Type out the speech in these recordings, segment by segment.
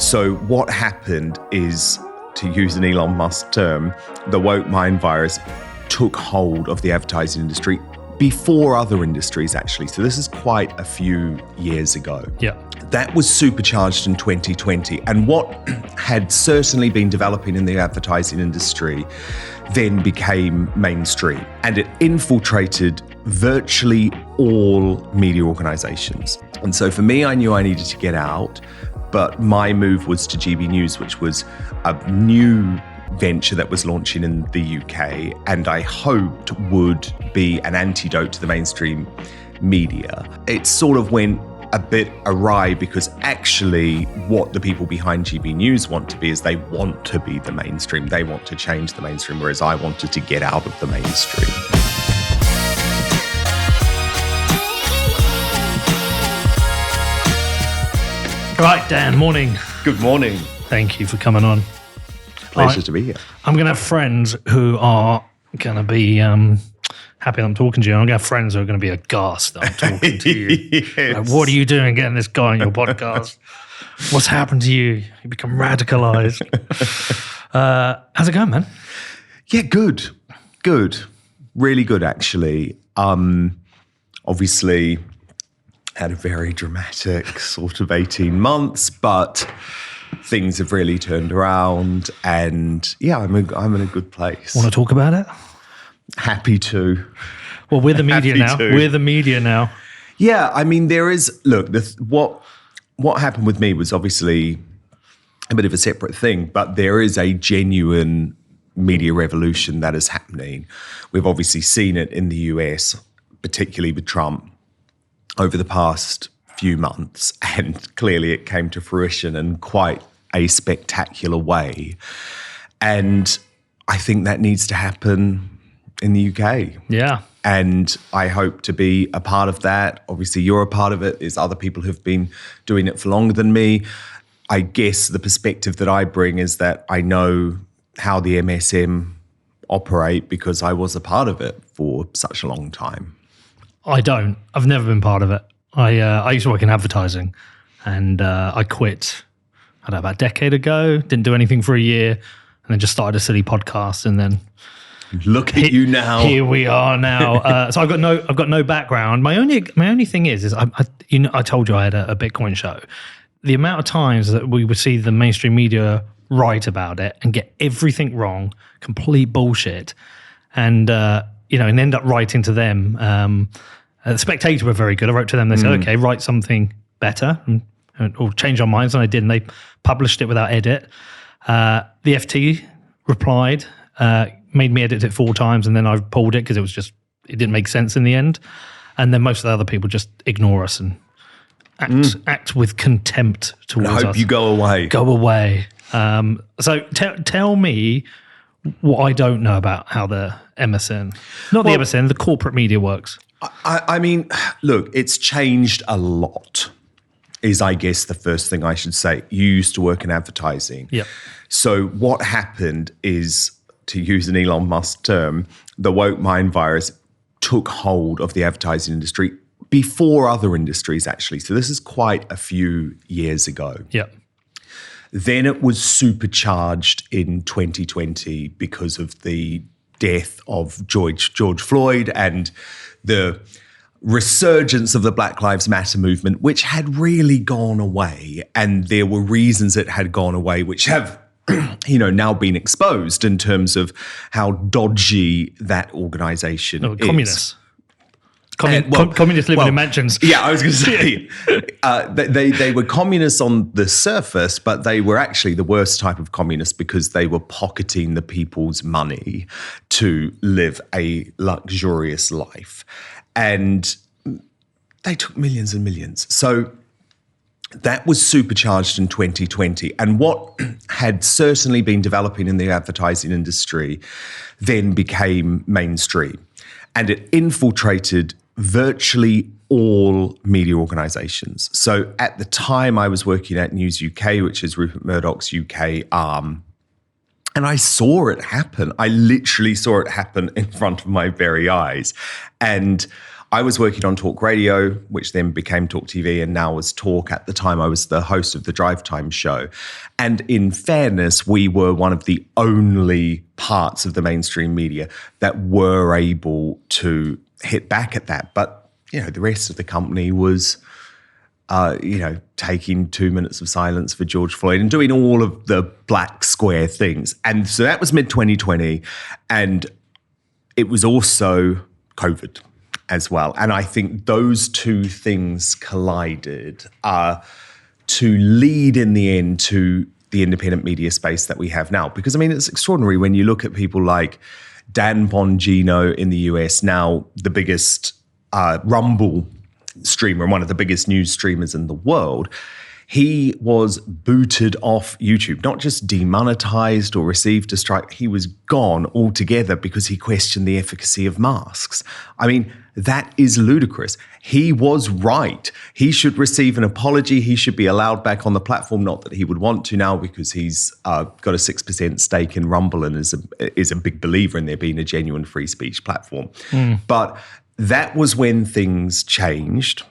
So what happened is, to use an Elon Musk term, the woke mind virus took hold of the advertising industry before other industries, actually. So this is quite a few years ago. Yeah. That was supercharged in 2020. And what had certainly been developing in the advertising industry then became mainstream. And it infiltrated virtually all media organizations. And so for me, I knew I needed to get out. But my move was to GB News, which was a new venture that was launching in the UK, and I hoped would be an antidote to the mainstream media. It sort of went a bit awry because actually what the people behind GB News want to be is they want to be the mainstream. They want to change the mainstream, whereas I wanted to get out of the mainstream. Right, Dan, morning. Good morning. Thank you for coming on. Pleasure to be here. I'm going to have friends who are going to be happy that I'm talking to you. I'm going to have friends who are going to be aghast that I'm talking to you. Yes. Like, what are you doing getting this guy on your podcast? What's happened to you? You become radicalized. How's it going, man? Yeah, good. Really good, actually. Obviously, had a very dramatic sort of 18 months, but things have really turned around, and yeah, I'm in a good place. Want to talk about it? Happy to. Well, we're the media Happy now. to. We're the media now. Yeah, I mean, there is, look, what happened with me was obviously a bit of a separate thing, but there is a genuine media revolution that is happening. We've obviously seen it in the US, particularly with Trump, over the past few months, and clearly it came to fruition in quite a spectacular way. And I think that needs to happen in the UK. Yeah. And I hope to be a part of that. Obviously, you're a part of it. There's other people who've been doing it for longer than me. I guess the perspective that I bring is that I know how the MSM operate because I was a part of it for such a long time. I don't. I've never been part of it. I used to work in advertising, and I quit, I don't know, about a decade ago. Didn't do anything for a year, and then just started a silly podcast, and then look at you now. Here we are now. So I've got no background. My only thing is I told you I had a Bitcoin show. The amount of times that we would see the mainstream media write about it and get everything wrong, complete bullshit, and and end up writing to them. The Spectator were very good. I wrote to them. They said, okay, write something better or change our minds. And I did. And they published it without edit. The FT replied, made me edit it 4 times. And then I pulled it because it didn't make sense in the end. And then most of the other people just ignore us and act with contempt towards us. I hope you go away. Go away. So tell me what I don't know about how the MSN, the corporate media works. I mean, look, it's changed a lot, is I guess the first thing I should say. You used to work in advertising. Yep. So what happened is, to use an Elon Musk term, the woke mind virus took hold of the advertising industry before other industries, actually. So this is quite a few years ago. Yep. Then it was supercharged in 2020 because of the death of George Floyd and the resurgence of the Black Lives Matter movement, which had really gone away. And there were reasons it had gone away, which have now been exposed in terms of how dodgy that organization is. Communists. Communists living in mansions. Yeah, I was going to say, they were communists on the surface, but they were actually the worst type of communists because they were pocketing the people's money to live a luxurious life. And they took millions and millions. So that was supercharged in 2020. And what had certainly been developing in the advertising industry then became mainstream. And it infiltrated virtually all media organizations. So at the time I was working at News UK, which is Rupert Murdoch's UK arm, and I saw it happen. I literally saw it happen in front of my very eyes. And I was working on Talk Radio, which then became Talk TV and now was Talk. At the time, I was the host of the Drive Time show. And in fairness, we were one of the only parts of the mainstream media that were able to hit back at that. But, the rest of the company was, taking 2 minutes of silence for George Floyd and doing all of the black square things. And so that was mid-2020. And it was also COVID as well. And I think those two things collided to lead in the end to the independent media space that we have now. Because, it's extraordinary when you look at people like Dan Bongino in the US, now the biggest Rumble streamer and one of the biggest news streamers in the world. He was booted off YouTube, not just demonetized or received a strike. He was gone altogether because he questioned the efficacy of masks. That is ludicrous. He was right. He should receive an apology. He should be allowed back on the platform. Not that he would want to now because he's got a 6% stake in Rumble and is a big believer in there being a genuine free speech platform. But that was when things changed.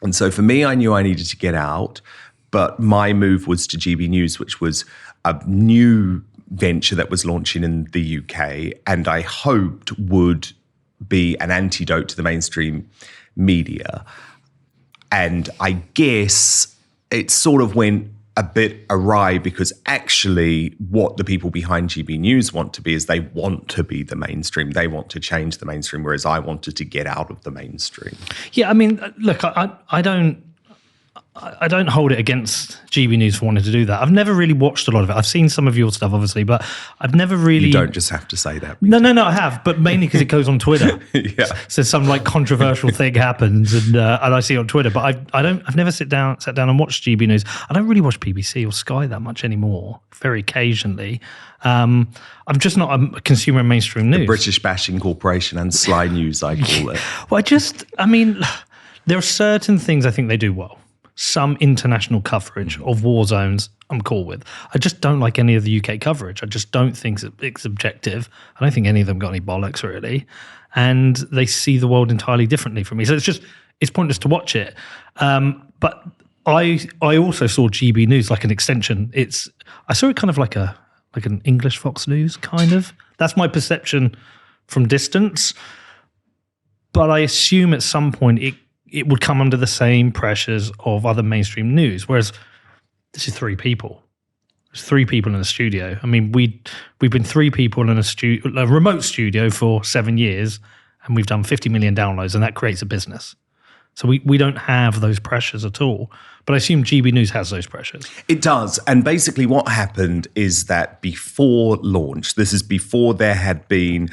And so for me, I knew I needed to get out, but my move was to GB News, which was a new venture that was launching in the UK and I hoped would be an antidote to the mainstream media. And I guess it sort of went a bit awry because actually what the people behind GB News want to be is they want to be the mainstream. They want to change the mainstream, whereas I wanted to get out of the mainstream. Yeah, look, I don't hold it against GB News for wanting to do that. I've never really watched a lot of it. I've seen some of your stuff, obviously, but I've never really... You don't just have to say that. No, I have, but mainly because it goes on Twitter. Yeah. So some controversial thing happens and I see it on Twitter, but I've never sat down and watched GB News. I don't really watch BBC or Sky that much anymore, very occasionally. I'm just not a consumer of mainstream news. The British Bashing Corporation and Sly News, I call it. Well, there are certain things I think they do well. Some international coverage of war zones I'm cool with. I just don't like any of the UK coverage. I just don't think it's objective. I don't think any of them got any bollocks really. And they see the world entirely differently from me. So it's pointless to watch it. But I also saw GB News like an extension. I saw it kind of like an English Fox News kind of. That's my perception from distance. But I assume at some point it would come under the same pressures of other mainstream news, whereas this is three people. There's three people in a studio. We've been three people in a remote studio for 7 years, and we've done 50 million downloads, and that creates a business. So we don't have those pressures at all. But I assume GB News has those pressures. It does. And basically what happened is that before launch, this is before there had been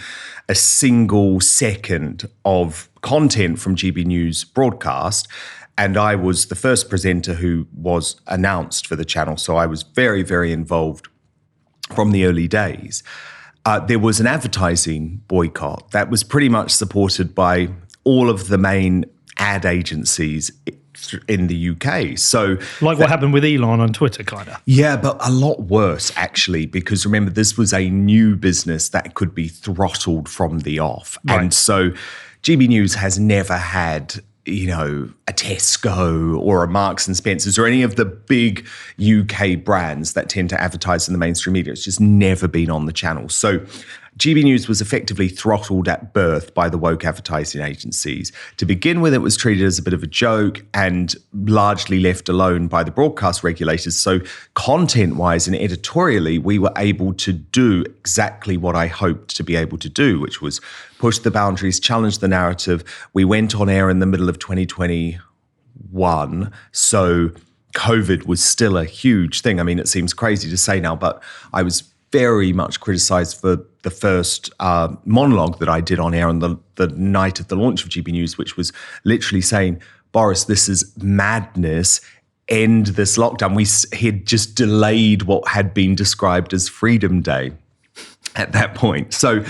a single second of content from GB News broadcast, and I was the first presenter who was announced for the channel. So I was very, very involved from the early days. There was an advertising boycott that was pretty much supported by all of the main ad agencies in the UK. So what happened with Elon on Twitter, kind of. Yeah, but a lot worse, actually, because remember, this was a new business that could be throttled from the off. Right. And so GB News has never had, a Tesco or a Marks and Spencer's or any of the big UK brands that tend to advertise in the mainstream media. It's just never been on the channel. So GB News was effectively throttled at birth by the woke advertising agencies. To begin with, it was treated as a bit of a joke and largely left alone by the broadcast regulators. So content-wise and editorially, we were able to do exactly what I hoped to be able to do, which was push the boundaries, challenge the narrative. We went on air in the middle of 2021, so COVID was still a huge thing. It seems crazy to say now, but I was very much criticized for the first monologue that I did on air on the night of the launch of GB News, which was literally saying, Boris, this is madness. End this lockdown. He had just delayed what had been described as Freedom Day at that point. So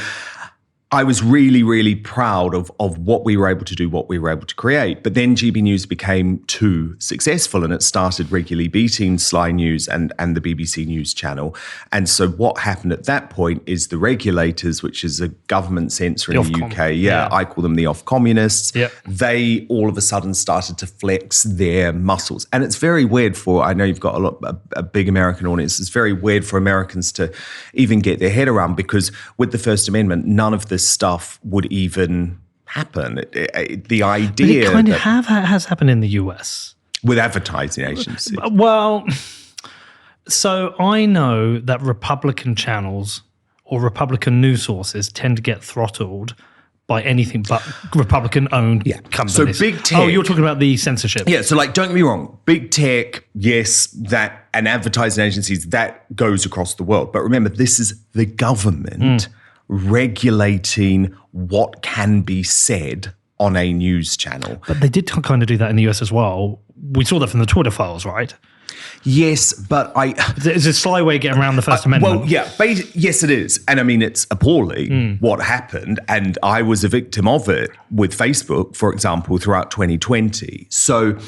I was really, really proud of what we were able to do, what we were able to create. But then GB News became too successful, and it started regularly beating Sly News and the BBC News channel. And so what happened at that point is the regulators, which is a government censor in the UK, I call them the off-communists, they all of a sudden started to flex their muscles. And it's very weird I know you've got a big American audience, it's very weird for Americans to even get their head around, because with the First Amendment, none of this stuff would even happen. The idea but it kind of has happened in the US with advertising agencies. Well, so I know that Republican channels or Republican news sources tend to get throttled by anything but Republican-owned companies. So big tech. Oh, you're talking about the censorship. Yeah, so don't get me wrong. Big tech, yes, and advertising agencies, that goes across the world. But remember, this is the government regulating what can be said on a news channel. But they did kind of do that in the US as well. We saw that from the Twitter files, right? Yes, but It's a sly way of getting around the First Amendment. Well, yeah, yes, it is. And I mean, it's appalling what happened. And I was a victim of it with Facebook, for example, throughout 2020. So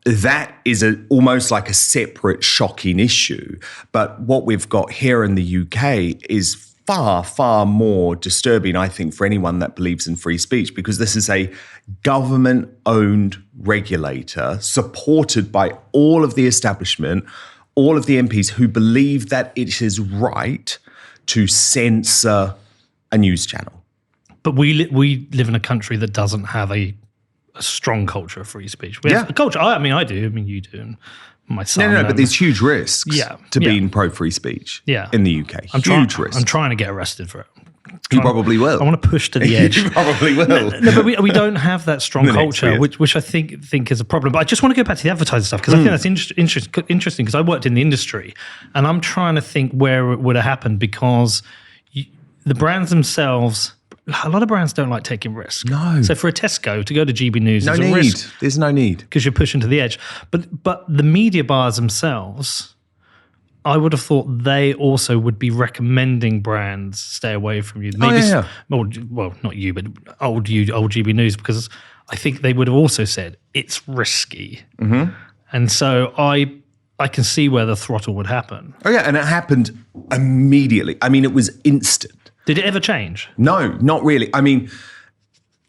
that is almost like a separate shocking issue. But what we've got here in the UK is far, far more disturbing, I think, for anyone that believes in free speech, because this is a government-owned regulator supported by all of the establishment, all of the MPs who believe that it is right to censor a news channel. But we live in a country that doesn't have a strong culture of free speech. We have a culture. I mean, I do. I mean, you do. And my son. No, but there's huge risks to being pro-free speech in the UK. Huge risks. I'm trying to get arrested for it. You probably will. I want to push to the edge. You probably will. No, but we don't have that strong culture, which I think is a problem. But I just want to go back to the advertising stuff, because I think that's interesting, because I worked in the industry, and I'm trying to think where it would have happened, because the brands themselves, a lot of brands don't like taking risks. No. So for a Tesco to go to GB News is a risk. There's no need. Because you're pushing to the edge. But the media buyers themselves, I would have thought they also would be recommending brands stay away from you. Maybe well, not you, but old GB News, because I think they would have also said it's risky. Mm-hmm. And so I can see where the throttle would happen. Oh yeah, and it happened immediately. I mean, it was instant. Did it ever change? No, not really. I mean,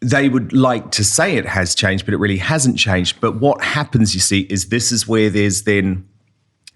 they would like to say it has changed, but it really hasn't changed. But what happens, you see, is this is where there's then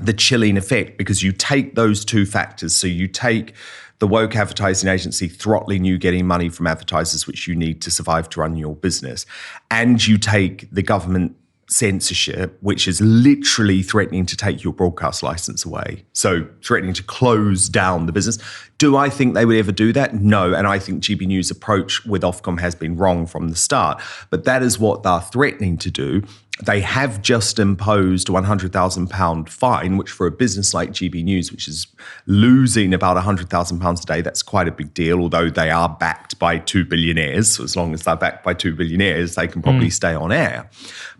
the chilling effect, because you take those two factors. So you take the woke advertising agency throttling you, getting money from advertisers, which you need to survive to run your business, and you take the government censorship, which is literally threatening to take your broadcast license away. So threatening to close down the business. Do I think they would ever do that? No. And I think GB News' approach with Ofcom has been wrong from the start. But that is what they're threatening to do. They have just imposed a £100,000 fine, which for a business like GB News, which is losing about £100,000 a day, that's quite a big deal, although they are backed by two billionaires. So as long as they're backed by two billionaires, they can probably stay on air.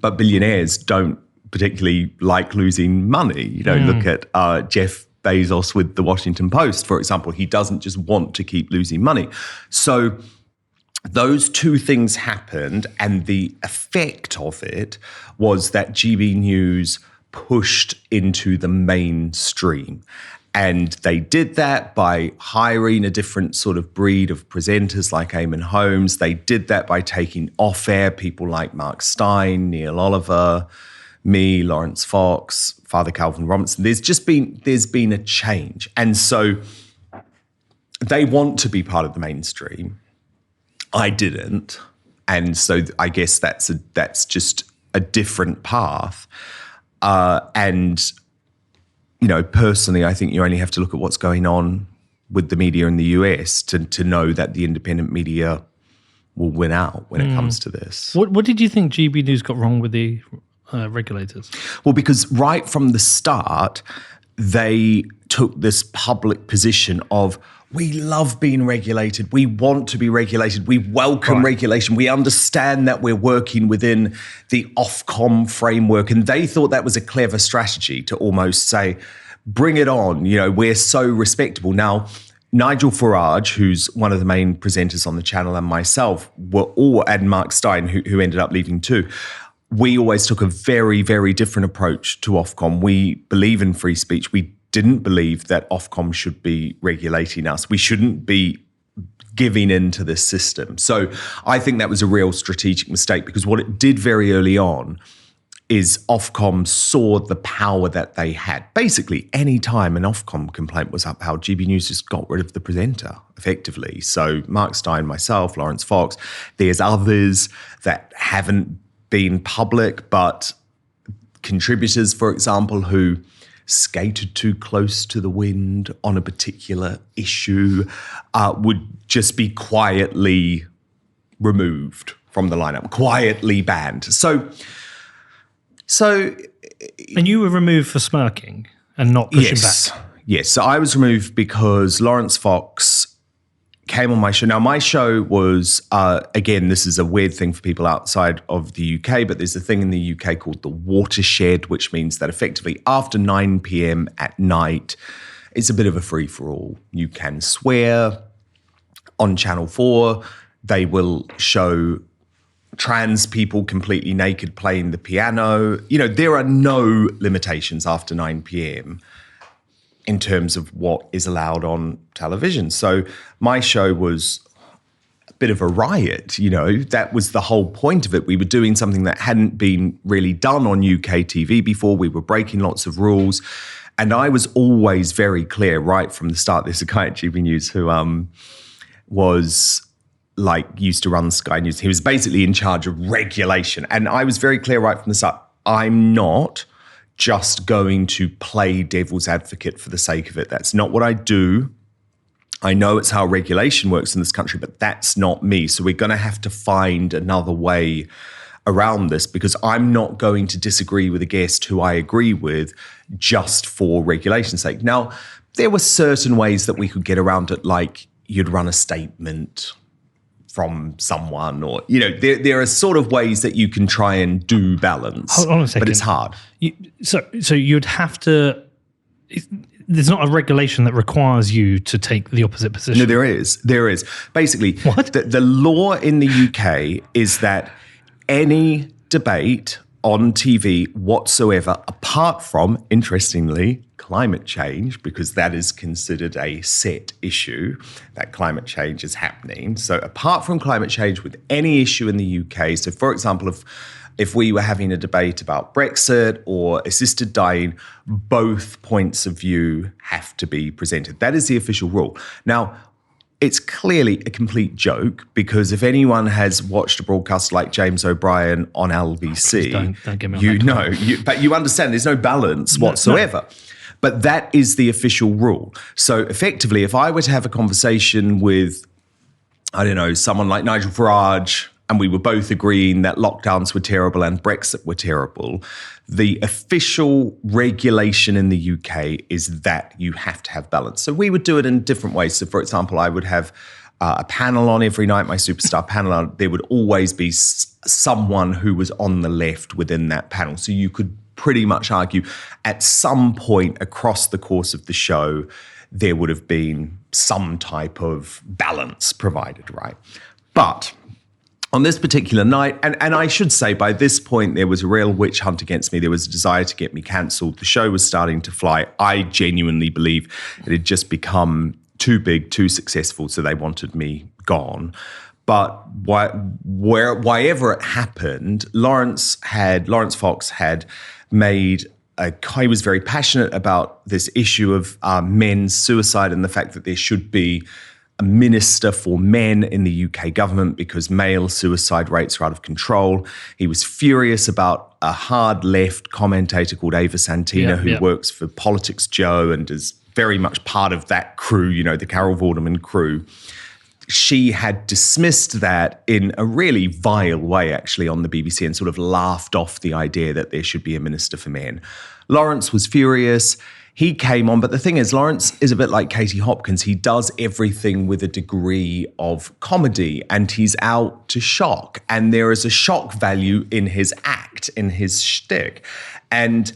But billionaires don't particularly like losing money. You know, look at Jeff Bezos with the Washington Post, for example. He doesn't just want to keep losing money. So those two things happened, and the effect of it was that GB News pushed into the mainstream. And they did that by hiring a different sort of breed of presenters like Eamon Holmes. They did that by taking off-air people like Mark Stein, Neil Oliver, me, Lawrence Fox, Father Calvin Robinson. There's been a change. And so they want to be part of the mainstream. I didn't. And so I guess that's just a different path. And, you know, personally, I think you only have to look at what's going on with the media in the US to know that the independent media will win out when it comes to this. What did you think GB News got wrong with the regulators? Well, because right from the start, they took this public position of, we love being regulated. We want to be regulated. We welcome regulation. We understand that we're working within the Ofcom framework. And they thought that was a clever strategy to almost say, bring it on. You know, we're so respectable. Now, Nigel Farage, who's one of the main presenters on the channel, and myself and Mark Stein, who ended up leaving too, we always took a very, very different approach to Ofcom. We believe in free speech. We didn't believe that Ofcom should be regulating us. We shouldn't be giving in to this system. So I think that was a real strategic mistake, because what it did very early on is Ofcom saw the power that they had. Basically, any time an Ofcom complaint was upheld, GB News just got rid of the presenter, effectively. So Mark Stein, myself, Lawrence Fox, there's others that haven't been public, but contributors, for example, who skated too close to the wind on a particular issue would just be quietly removed from the lineup, quietly banned. So, and you were removed for smirking and not pushing back. Yes. So I was removed because Lawrence Fox came on my show. Now, my show was, again, this is a weird thing for people outside of the UK, but there's a thing in the UK called the watershed, which means that effectively after 9 p.m. at night, it's a bit of a free-for-all. You can swear. On Channel 4, they will show trans people completely naked playing the piano. You know, there are no limitations after 9 p.m. in terms of what is allowed on television. So my show was a bit of a riot, you know. That was the whole point of it. We were doing something that hadn't been really done on UK TV before. We were breaking lots of rules. And I was always very clear right from the start. There's a guy at GB News who used to run Sky News. He was basically in charge of regulation. And I was very clear right from the start, I'm not just going to play devil's advocate for the sake of it. That's not what I do. I know it's how regulation works in this country, but that's not me. So we're going to have to find another way around this, because I'm not going to disagree with a guest who I agree with just for regulation's sake. Now, there were certain ways that we could get around it, like you'd run a statement from someone, or, you know, there are sort of ways that you can try and do balance. Hold on a second. But it's hard. So you'd have to, there's not a regulation that requires you to take the opposite position. No, there is. Basically, what? The law in the UK is that any debate on TV whatsoever, apart from, interestingly, climate change, because that is considered a set issue, that climate change is happening. So apart from climate change, with any issue in the UK, so for example, if we were having a debate about Brexit or assisted dying, both points of view have to be presented. That is the official rule. Now, it's clearly a complete joke, because if anyone has watched a broadcast like James O'Brien on LBC, don't get me on you that know, but you understand there's no balance whatsoever. No. But that is the official rule. So effectively, if I were to have a conversation with, I don't know, someone like Nigel Farage, and we were both agreeing that lockdowns were terrible and Brexit were terrible, the official regulation in the UK is that you have to have balance. So we would do it in different ways. So for example, I would have a panel on every night, my superstar panel on. There would always be someone who was on the left within that panel. So you could pretty much argue at some point across the course of the show, there would have been some type of balance provided, right? But on this particular night, and I should say by this point, there was a real witch hunt against me. There was a desire to get me cancelled. The show was starting to fly. I genuinely believe it had just become too big, too successful, so they wanted me gone. But wherever it happened, Lawrence Fox had made he was very passionate about this issue of men's suicide and the fact that there should be a minister for men in the UK government because male suicide rates are out of control. He was furious about a hard left commentator called Ava Santina, who works for Politics Joe and is very much part of that crew, you know, the Carol Vorderman crew. She had dismissed that in a really vile way, actually, on the BBC, and sort of laughed off the idea that there should be a minister for men. Lawrence was furious. He came on, but the thing is, Lawrence is a bit like Katie Hopkins. He does everything with a degree of comedy, and he's out to shock. And there is a shock value in his act, in his shtick. And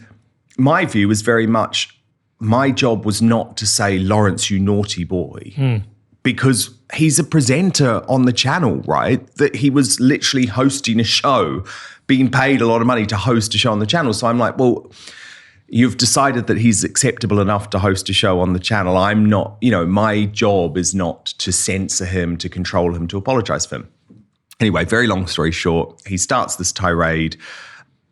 my view is very much, my job was not to say, Lawrence, you naughty boy, because he's a presenter on the channel, right? That he was literally hosting a show, being paid a lot of money to host a show on the channel. So I'm like, well, you've decided that he's acceptable enough to host a show on the channel. I'm not, my job is not to censor him, to control him, to apologize for him. Anyway, very long story short, he starts this tirade,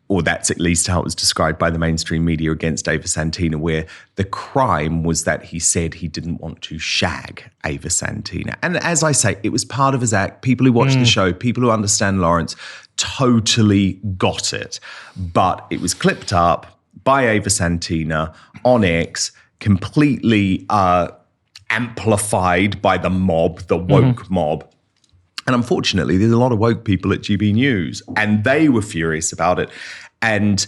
or that's at least how it was described by the mainstream media, against Ava Santina, where the crime was that he said he didn't want to shag Ava Santina. And as I say, it was part of his act. People who watch the show, people who understand Lawrence, totally got it. But it was clipped up by Ava Santina on X, completely amplified by the mob, the woke mob. And unfortunately, there's a lot of woke people at GB News, and they were furious about it. And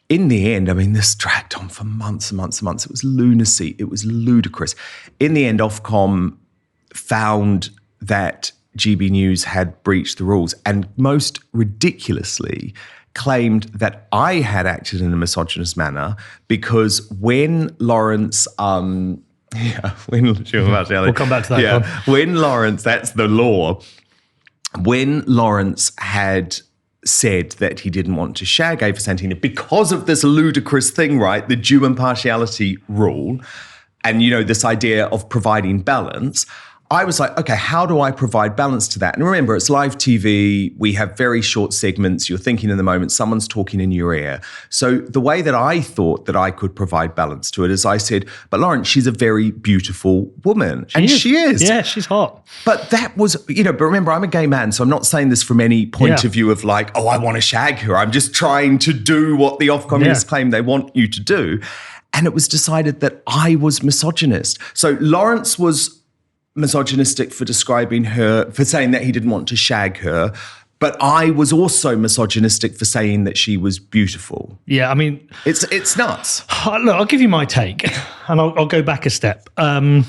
in the end, I mean, this dragged on for months and months and months. It was lunacy. It was ludicrous. In the end, Ofcom found that GB News had breached the rules, and most ridiculously claimed that I had acted in a misogynist manner because when Lawrence... we'll come back to that. Yeah, when Lawrence, that's the law. When Lawrence had said that he didn't want to shag Ava Santina because of this ludicrous thing, right? The due impartiality rule, and this idea of providing balance. I was like, okay, how do I provide balance to that? And remember, it's live TV. We have very short segments. You're thinking in the moment, someone's talking in your ear. So the way that I thought that I could provide balance to it is I said, but Lawrence, she's a very beautiful woman. She is. Yeah, she's hot. But that was, but remember, I'm a gay man, so I'm not saying this from any point of view of like, oh, I want to shag her. I'm just trying to do what the Ofcom claim they want you to do. And it was decided that I was misogynist. So Lawrence was misogynistic for describing her, for saying that he didn't want to shag her. But I was also misogynistic for saying that she was beautiful. Yeah, I mean... It's nuts. Look, I'll give you my take, and I'll go back a step. I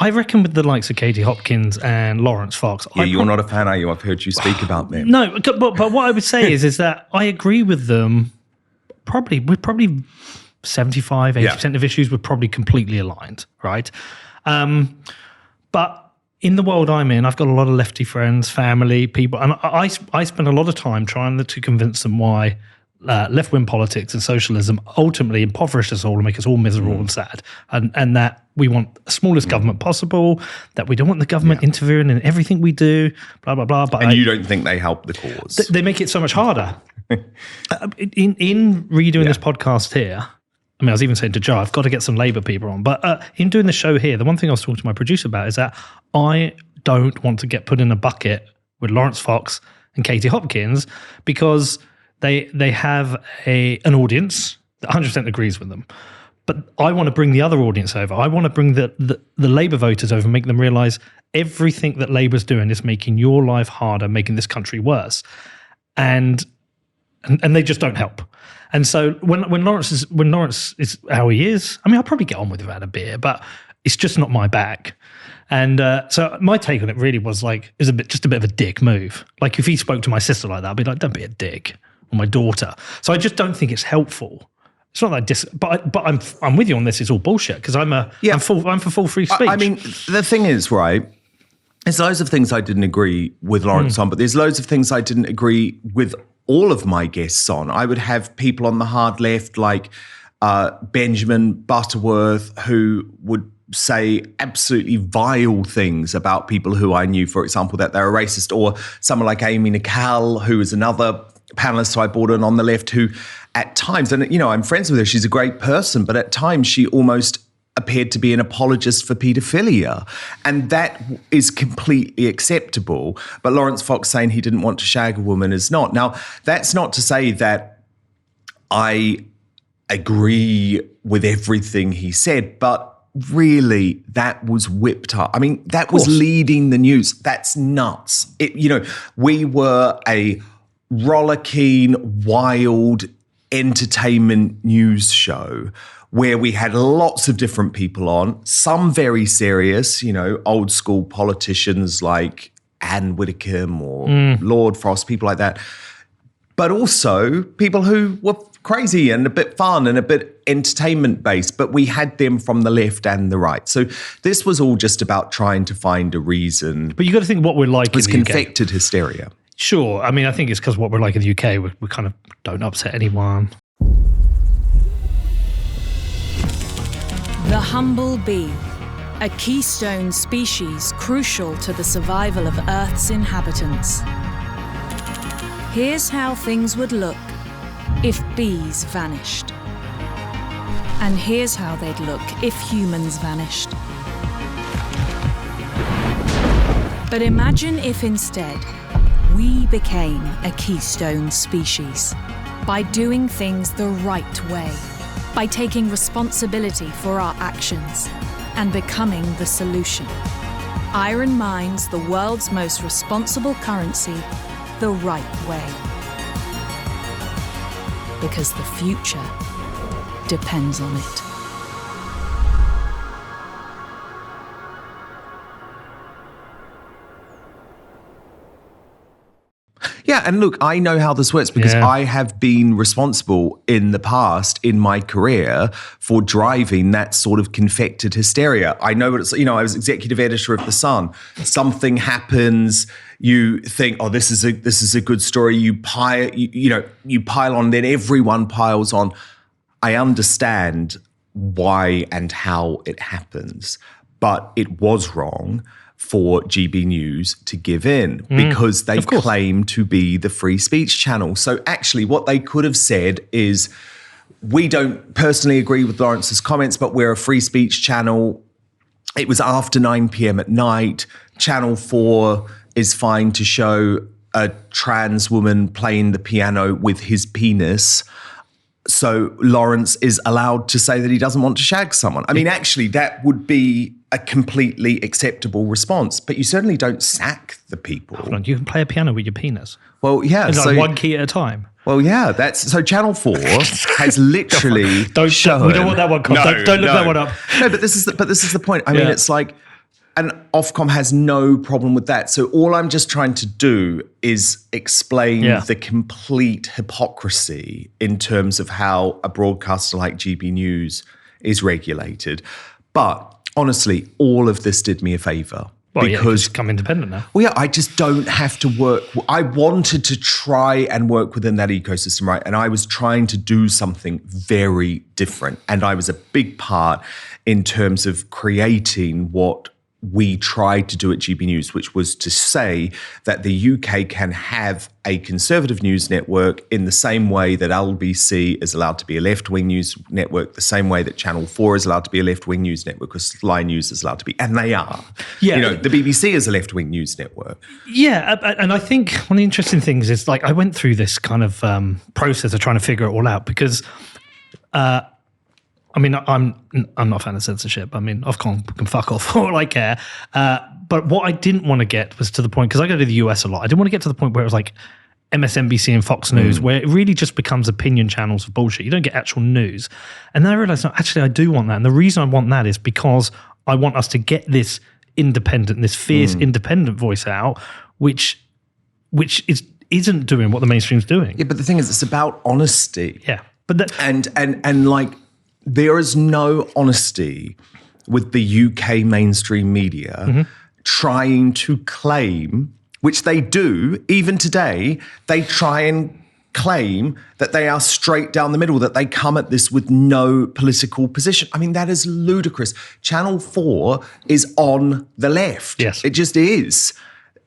reckon with the likes of Katie Hopkins and Lawrence Fox... Yeah, you're not a fan, are you? I've heard you speak about them. No, but what I would say is that I agree with them with probably 75, 80% of issues were probably completely aligned, right? But in the world I'm in, I've got a lot of lefty friends, family, people, and I spend a lot of time trying to convince them why left-wing politics and socialism ultimately impoverish us all and make us all miserable and sad, and that we want the smallest government possible, that we don't want the government interfering in everything we do, blah, blah, blah. But you don't think they help the cause? They make it so much harder. In redoing this podcast here, I mean, I was even saying to Joe, I've got to get some Labour people on. But in doing the show here, the one thing I was talking to my producer about is that I don't want to get put in a bucket with Lawrence Fox and Katie Hopkins because they have an audience that 100% agrees with them. But I want to bring the other audience over. I want to bring the Labour voters over and make them realise everything that Labour's doing is making your life harder, making this country worse. And they just don't help. And so when Lawrence is how he is, I mean, I'll probably get on with him at a beer, but it's just not my bag. And so my take on it really was like, it was just a bit of a dick move. Like if he spoke to my sister like that, I'd be like, don't be a dick, or my daughter. So I just don't think it's helpful. It's not that but I'm with you on this. It's all bullshit because I'm for full free speech. I mean, the thing is, right, there's loads of things I didn't agree with Lawrence on, but there's loads of things I didn't agree with all of my guests on. I would have people on the hard left like Benjamin Butterworth who would say absolutely vile things about people who I knew, for example, that they were racist, or someone like Amy Nicole, who is another panelist who I brought in on the left, who at times, and I'm friends with her, she's a great person, but at times she almost appeared to be an apologist for paedophilia. And that is completely acceptable. But Lawrence Fox saying he didn't want to shag a woman is not. Now, that's not to say that I agree with everything he said, but really, that was whipped up. I mean, that was leading the news. That's nuts. We were a rollicking, wild entertainment news show where we had lots of different people on, some very serious, old school politicians like Anne Widdecombe or Lord Frost, people like that, but also people who were crazy and a bit fun and a bit entertainment based, but we had them from the left and the right. So this was all just about trying to find a reason. But you got to think what we're like. It was in the confected UK. Hysteria. Sure. I mean, I think it's because what we're like in the UK, we kind of don't upset anyone. The humble bee, a keystone species crucial to the survival of Earth's inhabitants. Here's how things would look if bees vanished. And here's how they'd look if humans vanished. But imagine if instead we became a keystone species by doing things the right way, by taking responsibility for our actions and becoming the solution. Iron mines the world's most responsible currency the right way. Because the future depends on it. Yeah, and look, I know how this works because I have been responsible in the past in my career for driving that sort of confected hysteria. I know what it's, I was executive editor of The Sun. Something happens, you think, oh, this is a good story. You pile on, then everyone piles on. I understand why and how it happens, but it was wrong for GB News to give in because they claim to be the free speech channel. So actually what they could have said is, we don't personally agree with Lawrence's comments, but we're a free speech channel. It was after 9 p.m. at night. Channel 4 is fine to show a trans woman playing the piano with his penis. So Lawrence is allowed to say that he doesn't want to shag someone. I mean, actually, that would be a completely acceptable response, but you certainly don't sack the people. Hold on, you can play a piano with your penis. Well, yeah. It's like one key at a time. Well, yeah, so Channel 4 has literally shown. We don't want that one. Don't look that one up. No, but this is the point. I mean, it's like, and Ofcom has no problem with that. So all I'm just trying to do is explain the complete hypocrisy in terms of how a broadcaster like GB News is regulated. But honestly, all of this did me a favour. Well, because become independent now. Well, yeah, I just don't have to work. I wanted to try and work within that ecosystem, right? And I was trying to do something very different. And I was a big part in terms of creating what we tried to do at GB News, which was to say that the UK can have a conservative news network in the same way that LBC is allowed to be a left-wing news network, the same way that Channel 4 is allowed to be a left-wing news network, or Sky News is allowed to be, and they are. Yeah. The BBC is a left-wing news network. Yeah, and I think one of the interesting things is, like, I went through this kind of process of trying to figure it all out because I mean, I'm not a fan of censorship. I mean, Ofcom can fuck off for all I care. But what I didn't want to get was to the point, because I go to the US a lot, I didn't want to get to the point where it was like MSNBC and Fox News, where it really just becomes opinion channels of bullshit. You don't get actual news. And then I realized, no, actually, I do want that. And the reason I want that is because I want us to get this independent, this fierce independent voice out, which isn't doing what the mainstream's doing. Yeah, but the thing is, it's about honesty. Yeah. But and like, there is no honesty with the UK mainstream media trying to claim, which they do, even today, they try and claim that they are straight down the middle, that they come at this with no political position. I mean, that is ludicrous. Channel 4 is on the left. Yes. It just is.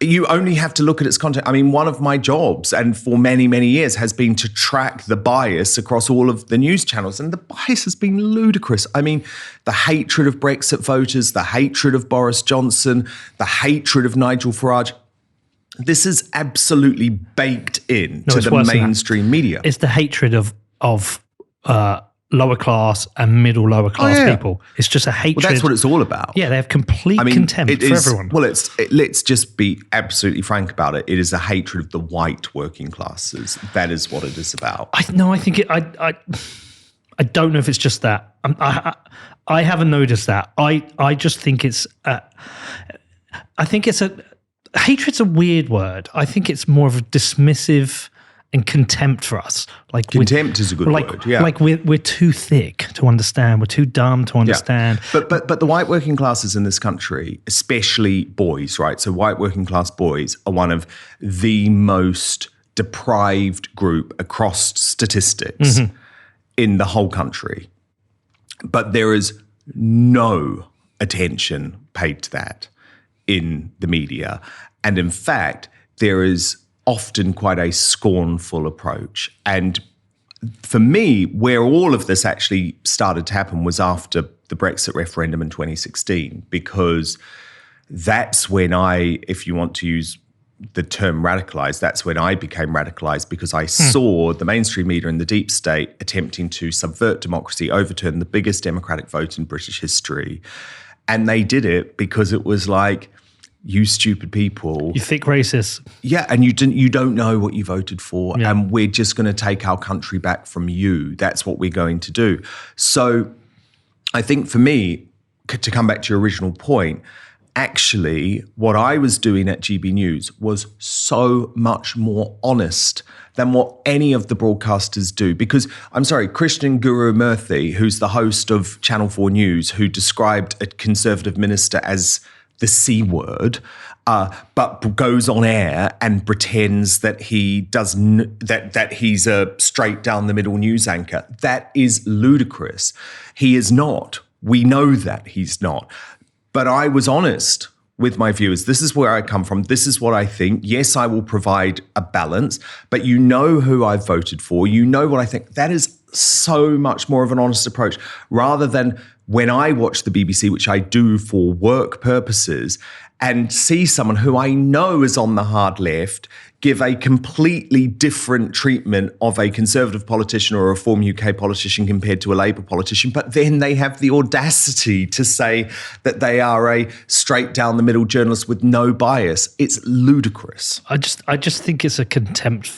You only have to look at its content. I mean, one of my jobs, and for many, many years, has been to track the bias across all of the news channels. And the bias has been ludicrous. I mean, the hatred of Brexit voters, the hatred of Boris Johnson, the hatred of Nigel Farage. This is absolutely baked into the mainstream media. It's the hatred of lower class and lower class people. It's just a hatred. Well, that's what it's all about. Yeah, they have complete contempt for everyone. Well, let's just be absolutely frank about it. It is a hatred of the white working classes. That is what it is about. I don't know if it's just that. I haven't noticed that. I just think it's. I think it's hatred's a weird word. I think it's more of a dismissive and contempt for us. Like Contempt is a good word, yeah. Like we're too thick to understand. We're too dumb to understand. Yeah. But the white working classes in this country, especially boys, right? So white working class boys are one of the most deprived group across statistics in the whole country. But there is no attention paid to that in the media. And in fact, there is often quite a scornful approach. And for me, where all of this actually started to happen was after the Brexit referendum in 2016, because that's when if you want to use the term radicalized, that's when I became radicalized, because I saw the mainstream media and the deep state attempting to subvert democracy, overturn the biggest democratic vote in British history. And they did it because it was like, you stupid people. You thick racists. Yeah, and you don't know what you voted for, and we're just going to take our country back from you. That's what we're going to do. So I think for me, to come back to your original point, actually, what I was doing at GB News was so much more honest than what any of the broadcasters do. Because, I'm sorry, Christian Guru Murthy, who's the host of Channel 4 News, who described a Conservative minister as the C word, but goes on air and pretends that he that he's a straight down the middle news anchor. That is ludicrous. He is not. We know that he's not. But I was honest with my viewers. This is where I come from. This is what I think. Yes, I will provide a balance, but you know who I've voted for. You know what I think. That is so much more of an honest approach, rather than when I watch the BBC, which I do for work purposes, and see someone who I know is on the hard left give a completely different treatment of a Conservative politician or a Reform UK politician compared to a Labour politician, but then they have the audacity to say that they are a straight down the middle journalist with no bias. It's ludicrous. I just think it's a contempt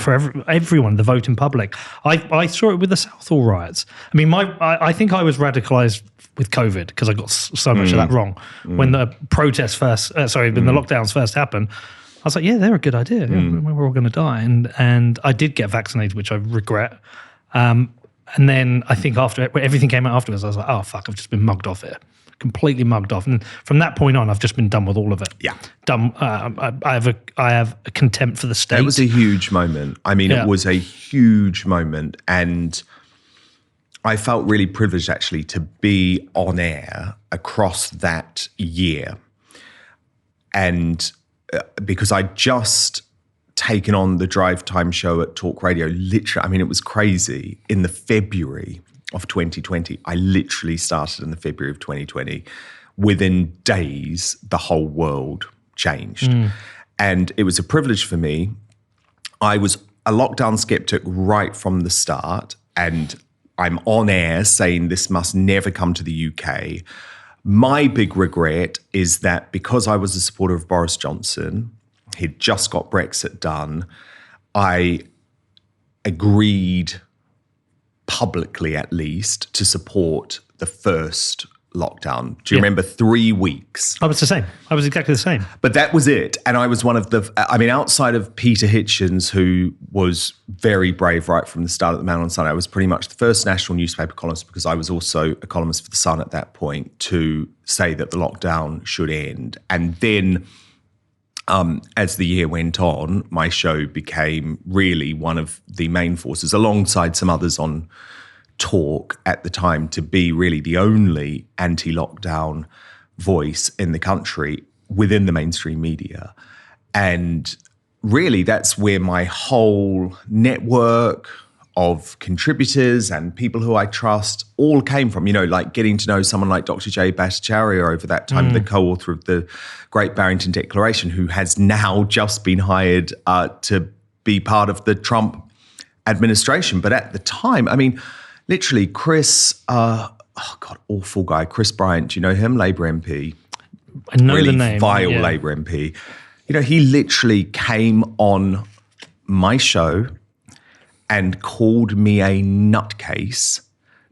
for everyone, the voting public. I saw it with the Southall riots. I mean, I think I was radicalised with COVID because I got so much of that wrong. When the protests when the lockdowns first happened, I was like, yeah, they're a good idea. Yeah, we're all going to die. And I did get vaccinated, which I regret. And then I think after everything came out afterwards, I was like, oh, fuck, I've just been mugged off here. Completely mugged off. And from that point on, I've just been done with all of it. Yeah. Done. I have a contempt for the state. It was a huge moment. I mean, It was a huge moment. And I felt really privileged actually to be on air across that year. And because I'd just taken on the drive time show at Talk Radio, literally, I mean, it was crazy. In the February of 2020, I literally started in the February of 2020. Within days, the whole world changed. And it was a privilege for me. I was a lockdown skeptic right from the start, and I'm on air saying this must never come to the UK. My big regret is that because I was a supporter of Boris Johnson, he'd just got Brexit done, I agreed publicly at least to support the first lockdown. Do you remember 3 weeks? I was the same. I was exactly the same. But that was it. And I was one of outside of Peter Hitchens, who was very brave right from the start at the Mail on Sunday, I was pretty much the first national newspaper columnist, because I was also a columnist for The Sun at that point, to say that the lockdown should end. And then as the year went on, my show became really one of the main forces, alongside some others on Talk at the time, to be really the only anti-lockdown voice in the country within the mainstream media. And really that's where my whole network of contributors and people who I trust all came from, like getting to know someone like Dr. Jay Bhattacharya over that time, the co-author of the Great Barrington Declaration, who has now just been hired to be part of the Trump administration. But at the time, I mean, literally, Chris, awful guy, Chris Bryant, do you know him? Labour MP. I know really the name. Vile Labour MP. He literally came on my show and called me a nutcase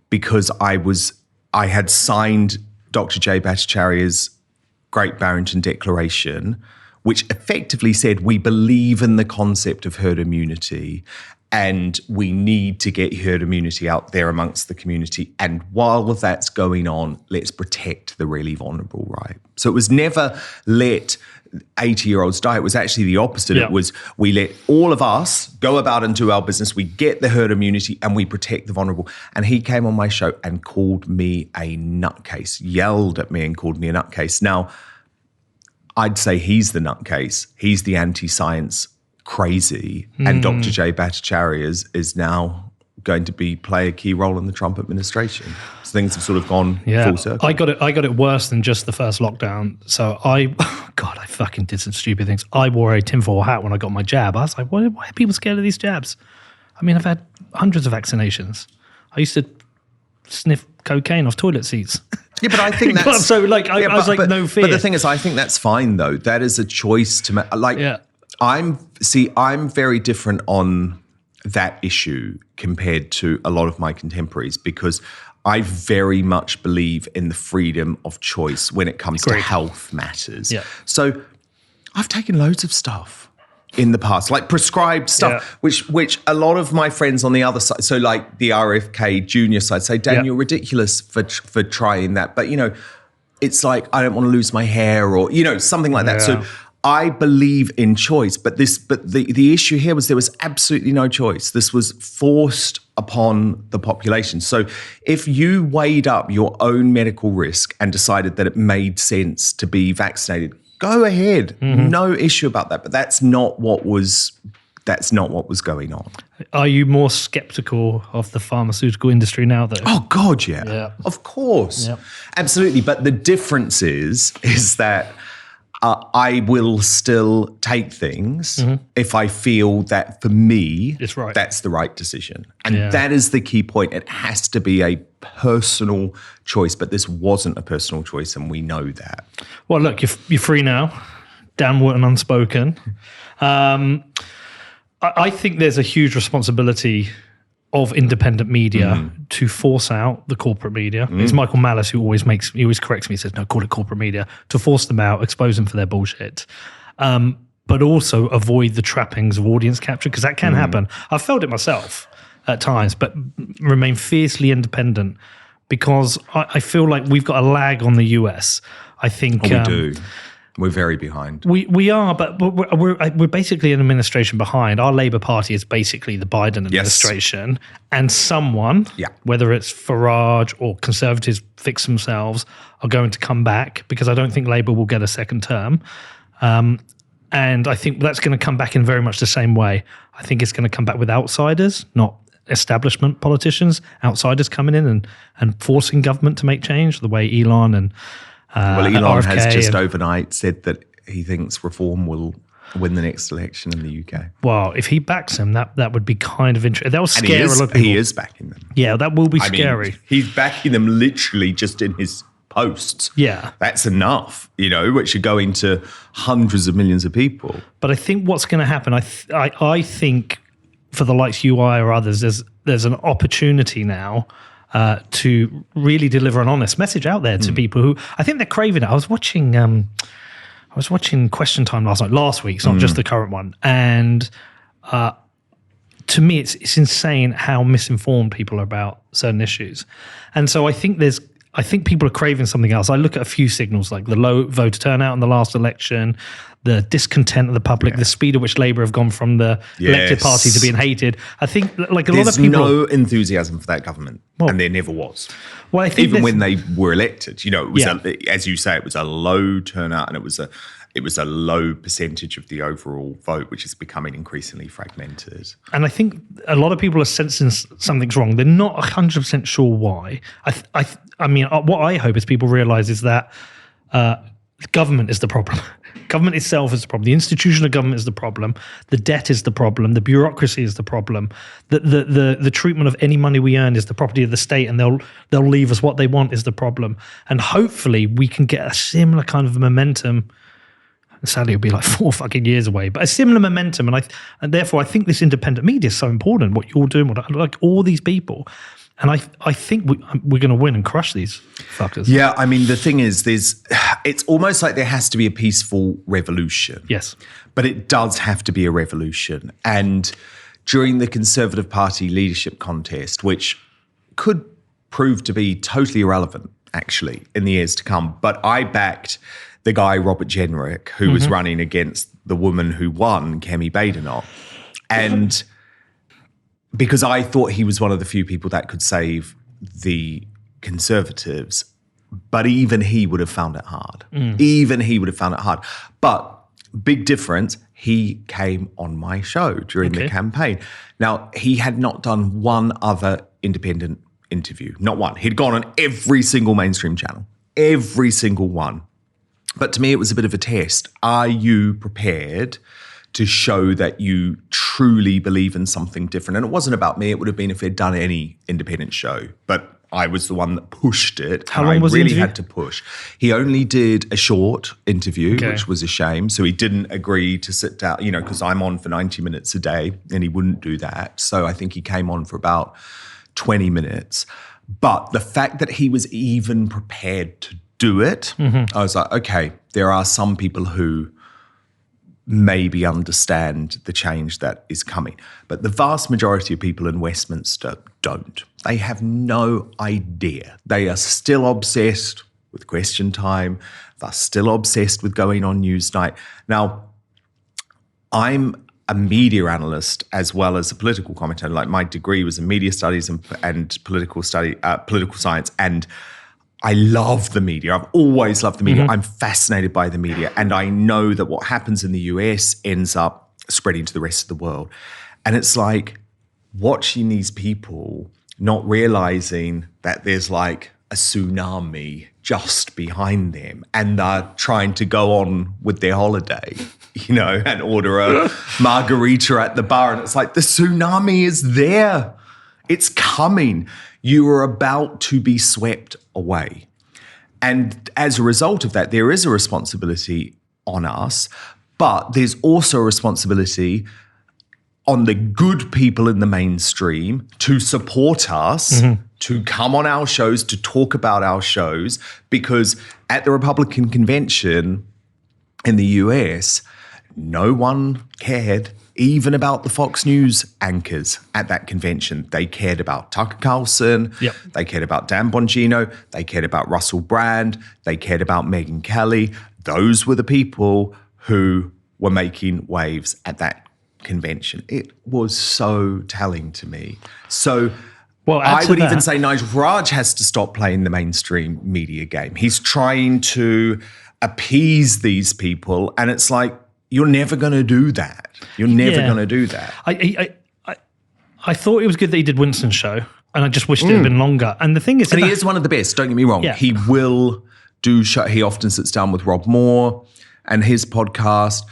because I had signed Dr. Jay Bhattacharya's Great Barrington Declaration, which effectively said we believe in the concept of herd immunity and we need to get herd immunity out there amongst the community. And while that's going on, let's protect the really vulnerable, right? So it was never let 80-year-olds die. It was actually the opposite. Yeah. It was we let all of us go about and do our business. We get the herd immunity and we protect the vulnerable. And he came on my show and called me a nutcase, yelled at me and called me a nutcase. Now, I'd say he's the nutcase. He's the anti-science crazy. And Dr. Jay Bhattacharya is now going to play a key role in the Trump administration. So things have sort of gone full circle. I got it worse than just the first lockdown. So I fucking did some stupid things. I wore a tinfoil hat when I got my jab. I was like, why are people scared of these jabs? I mean, I've had hundreds of vaccinations. I used to sniff cocaine off toilet seats. Yeah, but I think that's... so like, I was like, no fear. But the thing is, I think that's fine though. That is a choice to make. Like, I'm very different on that issue compared to a lot of my contemporaries because I very much believe in the freedom of choice when it comes to health matters. Yeah. So I've taken loads of stuff in the past, like prescribed stuff, which a lot of my friends on the other side, so like the RFK junior side, say, Dan, you're ridiculous for trying that. But, you know, it's like, I don't want to lose my hair or, you know, something like that. So I believe in choice, but the issue here was there was absolutely no choice. This was forced upon the population. So if you weighed up your own medical risk and decided that it made sense to be vaccinated, go ahead. No issue about that. But that's not what was going on. Are you more skeptical of the pharmaceutical industry now, though? Oh God, yeah. Of course. Yep. Absolutely. But the difference is that I will still take things if I feel that for me, that's the right decision. And that is the key point. It has to be a personal choice, but this wasn't a personal choice, and we know that. Well, look, you're free now. Dan Wootton, Unspoken. I think there's a huge responsibility of independent media to force out the corporate media. It's Michael Malice who always corrects me. He says, no, call it corporate media, to force them out, expose them for their bullshit. But also avoid the trappings of audience capture, because that can happen. I've felt it myself at times, but remain fiercely independent because I feel like we've got a lag on the US. I think we do. We're very behind. We are, but we're basically an administration behind. Our Labour Party is basically the Biden administration, and someone, whether it's Farage or Conservatives fix themselves, are going to come back, because I don't think Labour will get a second term. And I think that's going to come back in very much the same way. I think it's going to come back with outsiders, not establishment politicians, outsiders coming in and forcing government to make change, the way Elon and Elon RFK has just overnight said that he thinks Reform will win the next election in the UK. Well, if he backs him, that would be kind of interesting. That will scare a lot of people. He is backing them. Yeah, that will be scary. Mean, he's backing them literally just in his posts. Yeah. That's enough, which are going to hundreds of millions of people. But I think what's going to happen, I think for the likes you, I, or others, there's an opportunity now to really deliver an honest message out there to people who, I think they're craving it. I was watching Question Time last week. It's not just the current one. And to me, it's insane how misinformed people are about certain issues. And so I think people are craving something else. I look at a few signals, like the low voter turnout in the last election, the discontent of the public, the speed at which Labour have gone from the elected party to being hated. I think like lot of people... There's no enthusiasm for that government, and there never was. Well, I think even when they were elected, it was as you say, it was a low turnout, and it was a low percentage of the overall vote, which is becoming increasingly fragmented. And I think a lot of people are sensing something's wrong. They're not 100% sure why. I mean, what I hope is people realise is that government is the problem. Government itself is the problem. The institution of government is the problem. The debt is the problem. The bureaucracy is the problem. The treatment of any money we earn is the property of the state, and they'll leave us what they want is the problem. And hopefully we can get a similar kind of momentum. Sadly, it'll be like 4 fucking years away, but a similar momentum. And therefore I think this independent media is so important. What you're doing, like all these people. And I think we're going to win and crush these fuckers. Yeah, I mean, the thing is, it's almost like there has to be a peaceful revolution. Yes. But it does have to be a revolution. And during the Conservative Party leadership contest, which could prove to be totally irrelevant, actually, in the years to come, but I backed the guy, Robert Jenrick, who was running against the woman who won, Kemi Badenoch. And because I thought he was one of the few people that could save the Conservatives, but even he would have found it hard. Even he would have found it hard. But big difference, he came on my show during the campaign. Now, he had not done one other independent interview, not one. He'd gone on every single mainstream channel, every single one. But to me, it was a bit of a test. Are you prepared to show that you truly believe in something different? And it wasn't about me. It would have been if he'd done any independent show. But I was the one that pushed it. How long was the interview? I really had to push. He only did a short interview, which was a shame. So he didn't agree to sit down, because I'm on for 90 minutes a day and he wouldn't do that. So I think he came on for about 20 minutes. But the fact that he was even prepared to do it, I was like, okay, there are some people who maybe understand the change that is coming. But the vast majority of people in Westminster don't. They have no idea. They are still obsessed with Question Time. They're still obsessed with going on Newsnight. Now, I'm a media analyst as well as a political commentator. Like, my degree was in media studies and political science, and I love the media. I've always loved the media. I'm fascinated by the media. And I know that what happens in the US ends up spreading to the rest of the world. And it's like watching these people not realizing that there's like a tsunami just behind them and they're trying to go on with their holiday, and order a margarita at the bar. And it's like, the tsunami is there. It's coming. You are about to be swept away. And as a result of that, there is a responsibility on us, but there's also a responsibility on the good people in the mainstream to support us, to come on our shows, to talk about our shows, because at the Republican convention in the US, no one cared even about the Fox News anchors at that convention. They cared about Tucker Carlson. Yep. They cared about Dan Bongino. They cared about Russell Brand. They cared about Megyn Kelly. Those were the people who were making waves at that convention. It was so telling to me. So I would even say Nigel Farage has to stop playing the mainstream media game. He's trying to appease these people, and it's like, you're never going to do that. You're never going to do that. I thought it was good that he did Winston's show, and I just wished it had been longer. And the thing is, and he is one of the best. Don't get me wrong. Yeah. He will do show. He often sits down with Rob Moore and his podcast.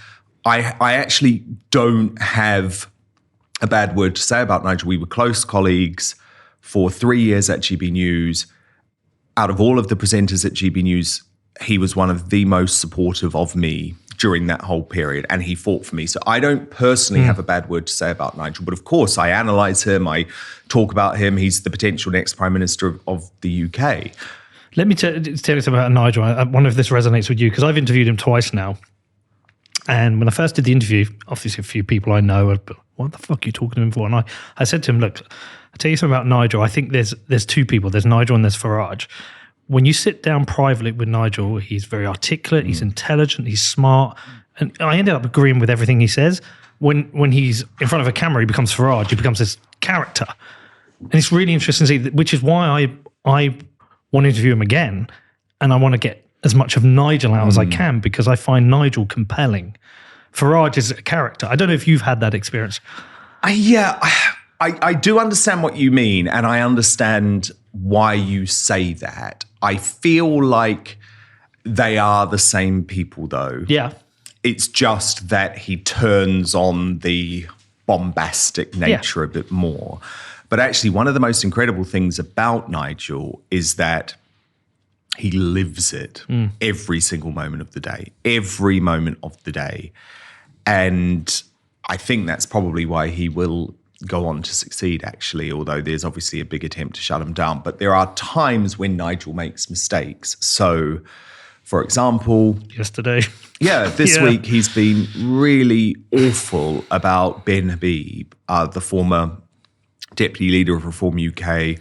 I actually don't have a bad word to say about Nigel. We were close colleagues for 3 years at GB News. Out of all of the presenters at GB News, he was one of the most supportive of me during that whole period, and he fought for me. So I don't personally have a bad word to say about Nigel, but of course I analyse him, I talk about him. He's the potential next Prime Minister of the UK. Let me tell you something about Nigel. I wonder if this resonates with you, because I've interviewed him twice now. And when I first did the interview, obviously a few people I know are, what the fuck are you talking to him for? And I said to him, look, I'll tell you something about Nigel. I think there's two people. There's Nigel and there's Farage. When you sit down privately with Nigel, he's very articulate, he's intelligent, he's smart. And I ended up agreeing with everything he says. When he's in front of a camera, he becomes Farage, he becomes this character. And it's really interesting to see, which is why I want to interview him again. And I want to get as much of Nigel out as I can, because I find Nigel compelling. Farage is a character. I don't know if you've had that experience. I do understand what you mean, and I understand why you say that. I feel like they are the same people, though. Yeah. It's just that he turns on the bombastic nature a bit more. But actually, one of the most incredible things about Nigel is that he lives it every single moment of the day, every moment of the day. And I think that's probably why he will go on to succeed, actually, although there's obviously a big attempt to shut him down. But there are times when Nigel makes mistakes. So, for example... Yesterday. Yeah, this week he's been really awful about Ben Habib, the former deputy leader of Reform UK,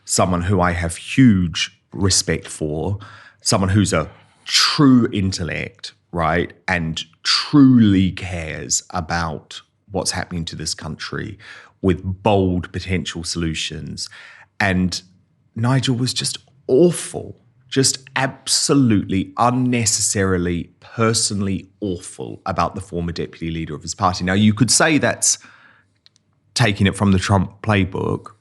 someone who I have huge respect for, someone who's a true intellect, right, and truly cares about what's happening to this country with bold potential solutions. And Nigel was just awful, just absolutely unnecessarily, personally awful about the former deputy leader of his party. Now, you could say that's taking it from the Trump playbook,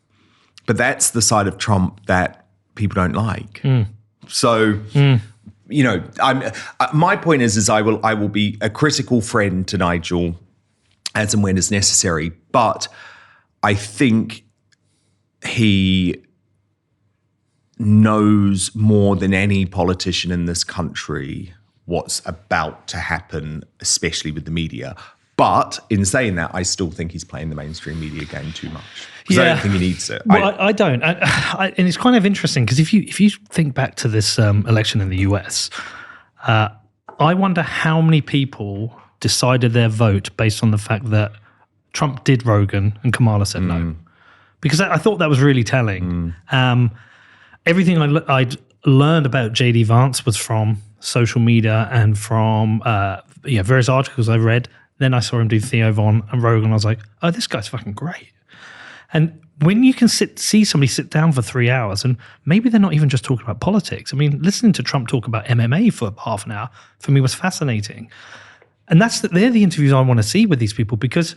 but that's the side of Trump that people don't like. So, you know, my point is I will be a critical friend to Nigel as and when is necessary, but I think he knows more than any politician in this country what's about to happen, especially with the media. But in saying that, I still think he's playing the mainstream media game too much. Because I don't think he needs it. Well, I don't. And it's kind of interesting because if you think back to this election in the US, I wonder how many people decided their vote based on the fact that Trump did Rogan and Kamala said no. Because I thought that was really telling. Everything I'd learned about J.D. Vance was from social media and from various articles I read. Then I saw him do Theo Von and Rogan. I was like, oh, this guy's fucking great. And when you can see somebody sit down for 3 hours and maybe they're not even just talking about politics. I mean, listening to Trump talk about MMA for half an hour for me was fascinating. And they're the interviews I want to see with these people because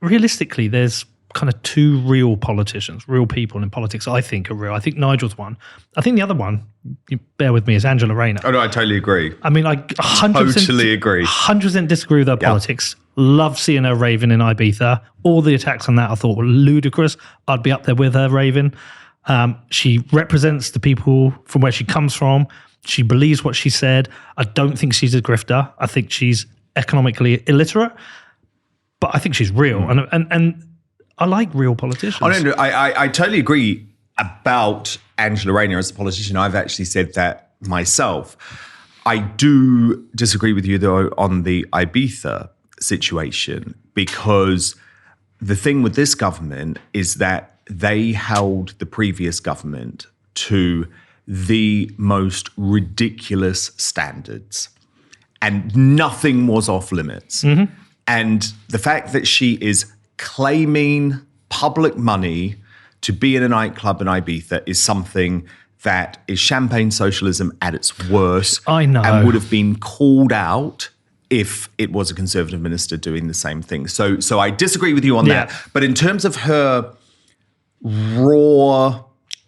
realistically, there's kind of two real politicians, real people in politics I think are real. I think Nigel's one. I think the other one, you bear with me, is Angela Rayner. Oh, no, I totally agree. I mean, I 100% totally agree. 100% disagree with her politics. Love seeing her raving in Ibiza. All the attacks on that I thought were ludicrous. I'd be up there with her raving. She represents the people from where she comes from. She believes what she said. I don't think she's a grifter. I think she's economically illiterate, but I think she's real. And I like real politicians. I totally agree about Angela Rayner as a politician. I've actually said that myself. I do disagree with you, though, on the Ibiza situation, because the thing with this government is that they held the previous government to the most ridiculous standards and nothing was off limits. And the fact that she is claiming public money to be in a nightclub in Ibiza is something that is champagne socialism at its worst. I know. And would have been called out if it was a Conservative minister doing the same thing. So I disagree with you on that. But in terms of her raw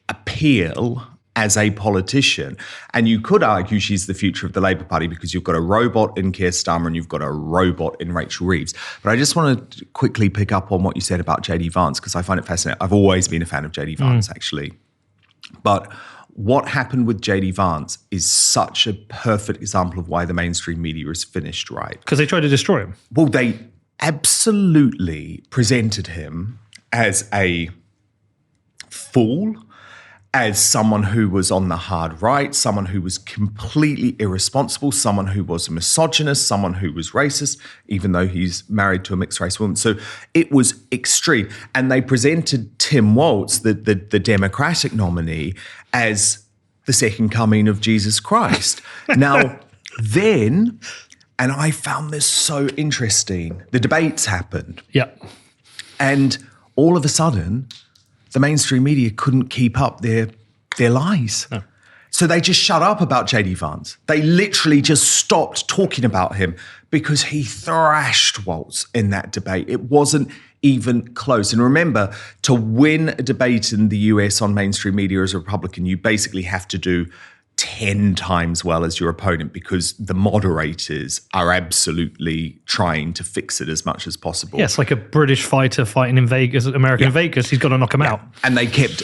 appeal as a politician, and you could argue she's the future of the Labour Party because you've got a robot in Keir Starmer and you've got a robot in Rachel Reeves. But I just want to quickly pick up on what you said about J.D. Vance because I find it fascinating. I've always been a fan of J.D. Vance, actually. But what happened with J.D. Vance is such a perfect example of why the mainstream media is finished right. Because they tried to destroy him. Well, they absolutely presented him as a fool, as someone who was on the hard right, someone who was completely irresponsible, someone who was a misogynist, someone who was racist, even though he's married to a mixed-race woman. So it was extreme. And they presented Tim Walz, the Democratic nominee, as the second coming of Jesus Christ. Now, then, and I found this so interesting, the debates happened. And all of a sudden, the mainstream media couldn't keep up their lies. No. So they just shut up about J.D. Vance. They literally just stopped talking about him because he thrashed Walz in that debate. It wasn't even close. And remember, to win a debate in the US on mainstream media as a Republican, you basically have to do 10 times well as your opponent because the moderators are absolutely trying to fix it as much as possible. Yeah, it's like a British fighter fighting in Vegas, in Vegas. He's got to knock him out. And they kept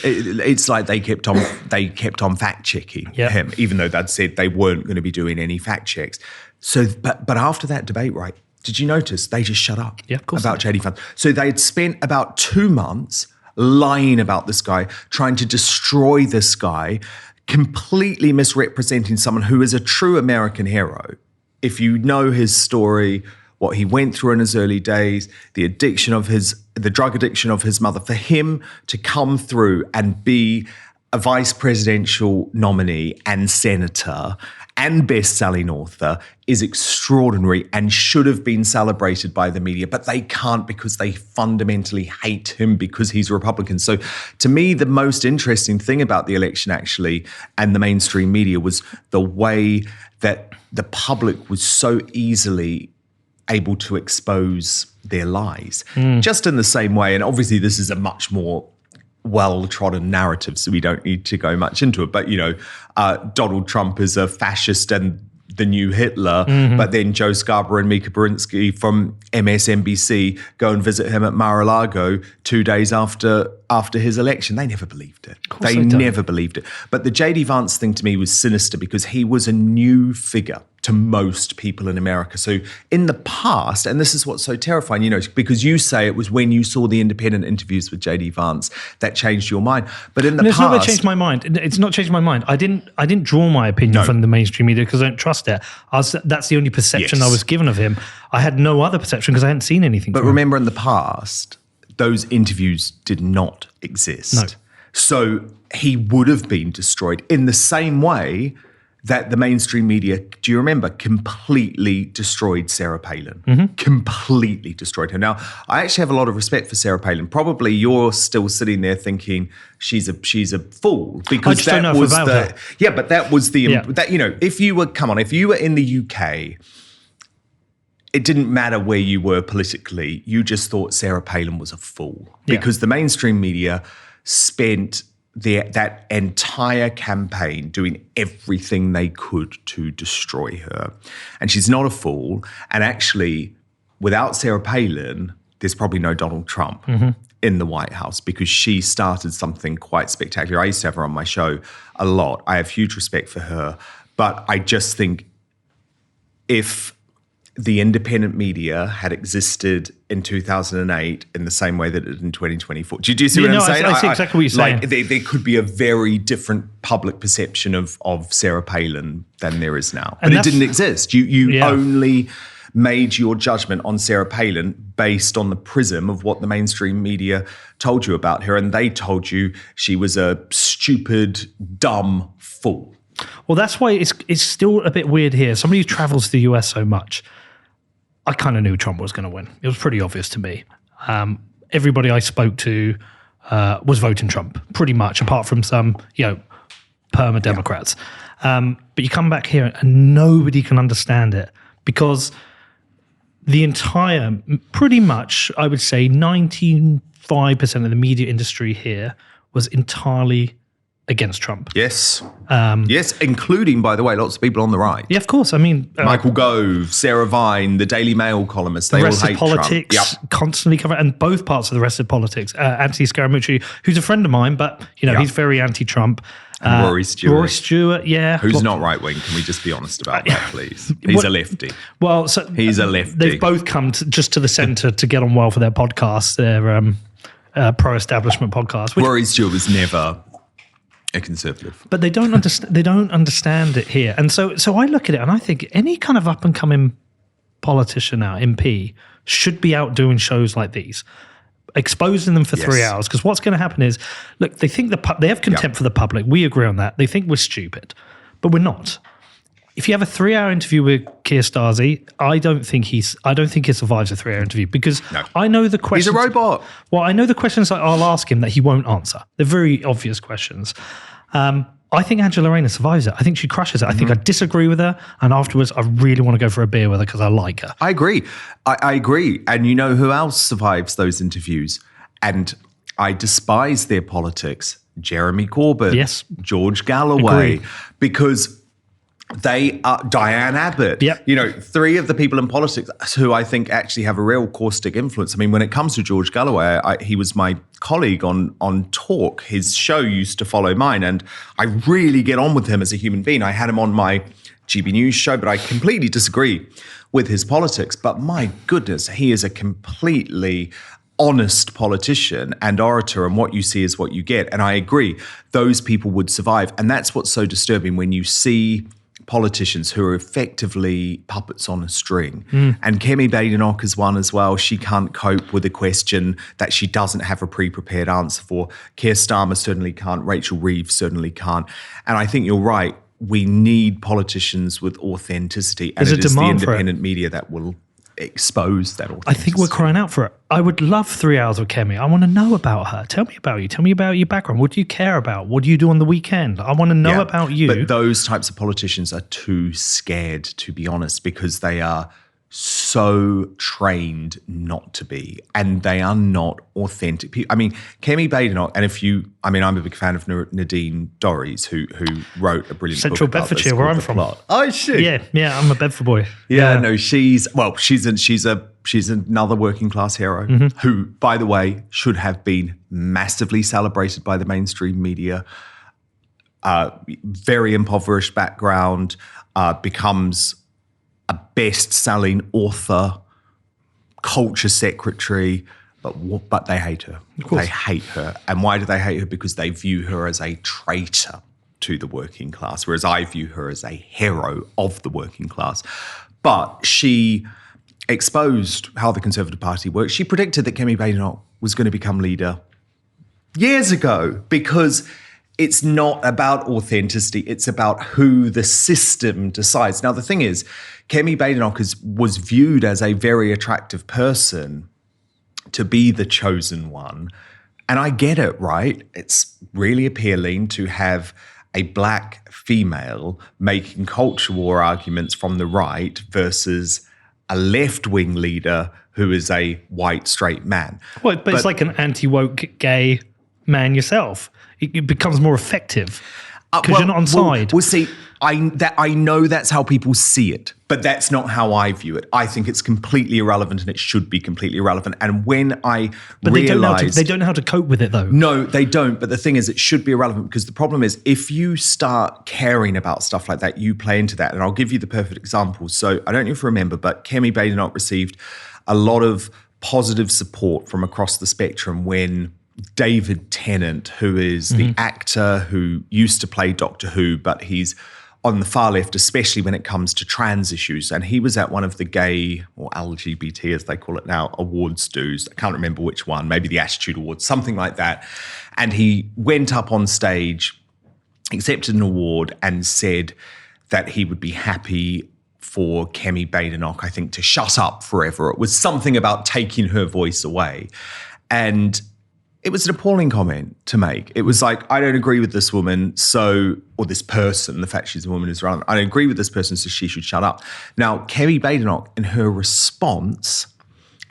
on fact checking him, even though they'd said they weren't going to be doing any fact checks. So, but after that debate, right, did you notice they just shut up Yeah, of course about JD Vance? So they'd spent about 2 months lying about this guy, trying to destroy this guy, completely misrepresenting someone who is a true American hero. If you know his story, what he went through in his early days, the drug addiction of his mother, for him to come through and be a vice presidential nominee and senator and best-selling author is extraordinary and should have been celebrated by the media, but they can't because they fundamentally hate him because he's a Republican. So to me, the most interesting thing about the election actually and the mainstream media was the way that the public was so easily able to expose their lies. Just in the same way, and obviously this is a much more well-trodden narrative, so we don't need to go much into it. But, Donald Trump is a fascist and the new Hitler, but then Joe Scarborough and Mika Berinsky from MSNBC go and visit him at Mar-a-Lago 2 days after his election. They never believed it. They never believed it. But the JD Vance thing to me was sinister because he was a new figure to most people in America. So in the past, and this is what's so terrifying, because you say it was when you saw the independent interviews with JD Vance that changed your mind. But in the past, it's not that changed my mind. It's not changed my mind. I didn't draw my opinion from the mainstream media because I don't trust it. That's the only perception I was given of him. I had no other perception because I hadn't seen anything. But remember, in the past, those interviews did not exist. No. So he would have been destroyed in the same way that the mainstream media, do you remember, completely destroyed Sarah Palin? Completely destroyed her. Now, I actually have a lot of respect for Sarah Palin. Probably you're still sitting there thinking she's a fool because that was the yeah, but that was the that if you were in the UK, it didn't matter where you were politically. You just thought Sarah Palin was a fool because the mainstream media spent that entire campaign doing everything they could to destroy her. And she's not a fool. And actually, without Sarah Palin, there's probably no Donald Trump in the White House because she started something quite spectacular. I used to have her on my show a lot. I have huge respect for her. But I just think if the independent media had existed in 2008 in the same way that it did in 2024. Do you see what I'm saying? I see exactly what you're saying. Like there could be a very different public perception of Sarah Palin than there is now. But it didn't exist. You only made your judgment on Sarah Palin based on the prism of what the mainstream media told you about her. And they told you she was a stupid, dumb fool. Well, that's why it's still a bit weird here. Somebody who travels to the US so much, I kind of knew Trump was going to win. It was pretty obvious to me. Everybody I spoke to was voting Trump, pretty much, apart from some, perma Democrats. But you come back here and nobody can understand it because the entire, pretty much, I would say 95% of the media industry here was entirely against Trump. Yes. Yes, including, by the way, lots of people on the right. Yeah, of course. I mean... Michael Gove, Sarah Vine, the Daily Mail columnists, they all hate Trump. The Rest of Politics constantly cover, and both parts of the Rest of Politics. Anthony Scaramucci, who's a friend of mine, but, he's very anti-Trump. And Rory Stewart. Rory Stewart, yeah. Who's not right-wing. Can we just be honest about that, please? He's a lefty. Well, he's a lefty. They've both come just to the centre to get on well for their podcast, their pro-establishment podcast. Rory Stewart was never... a conservative, but they don't understand. They don't understand it here, and so I look at it and I think any kind of up and coming politician now, MP, should be out doing shows like these, exposing them for 3 hours. Because what's going to happen is, look, they think they have contempt for the public. We agree on that. They think we're stupid, but we're not. If you have a 3-hour interview with Keir Starrsie, I don't think he survives a 3-hour interview because I know the questions. He's a robot. Well, I know the questions that I'll ask him that he won't answer. They're very obvious questions. I think Angela Rayner survives it. I think she crushes it. I think I disagree with her, and afterwards I really want to go for a beer with her because I like her. I agree. I agree. And you know who else survives those interviews? And I despise their politics. Jeremy Corbyn. Yes. George Galloway. Agreed. Because they are Diane Abbott. Yep. 3 of the people in politics who I think actually have a real caustic influence. I mean, when it comes to George Galloway, he was my colleague on Talk. His show used to follow mine, and I really get on with him as a human being. I had him on my GB News show, but I completely disagree with his politics. But my goodness, he is a completely honest politician and orator, and what you see is what you get. And I agree, those people would survive. And that's what's so disturbing when you see politicians who are effectively puppets on a string. And Kemi Badenoch is one as well. She can't cope with a question that she doesn't have a pre-prepared answer for. Keir Starmer certainly can't. Rachel Reeves certainly can't. And I think you're right. We need politicians with authenticity. And it is the independent media that will expose that authenticity. I think we're crying out for it. I would love 3 hours with Kemi. I want to know about her. Tell me about you. Tell me about your background. What do you care about? What do you do on the weekend? I want to know about you. But those types of politicians are too scared, to be honest, because they are so trained not to be, and they are not authentic. I mean, Kemi Badenoch, and I'm a big fan of Nadine Dorries, who wrote a brilliant Central book about Bedfordshire, where I'm from. Oh, shit. Yeah, I'm a Bedford boy. No, she's another working class hero who, by the way, should have been massively celebrated by the mainstream media. Very impoverished background, becomes a best-selling author, culture secretary, but they hate her. They hate her. And why do they hate her? Because they view her as a traitor to the working class, whereas I view her as a hero of the working class. But she exposed how the Conservative Party works. She predicted that Kemi Badenoch was going to become leader years ago, because it's not about authenticity. It's about who the system decides. Now, the thing is, Kemi Badenoch was viewed as a very attractive person to be the chosen one. And I get it, right? It's really appealing to have a black female making culture war arguments from the right versus a left-wing leader who is a white, straight man. Well, but it's like an anti-woke gay man yourself. It becomes more effective because you're not on side. Well, see, I know that's how people see it, but that's not how I view it. I think it's completely irrelevant, and it should be completely irrelevant. And when I realised... They don't know how to cope with it, though. No, they don't. But the thing is, it should be irrelevant, because the problem is, if you start caring about stuff like that, you play into that. And I'll give you the perfect example. So I don't know if you remember, but Kemi Badenoch received a lot of positive support from across the spectrum when David Tennant, who is the actor who used to play Doctor Who, but he's on the far left, especially when it comes to trans issues. And he was at one of the gay, or LGBT as they call it now, awards dues. I can't remember which one, maybe the Attitude Awards, something like that. And he went up on stage, accepted an award, and said that he would be happy for Kemi Badenoch, I think, to shut up forever. It was something about taking her voice away. And it was an appalling comment to make. It was like, I don't agree with this woman, or this person, the fact she's a woman is relevant. I don't agree with this person, so she should shut up. Now, Kemi Badenoch, in her response,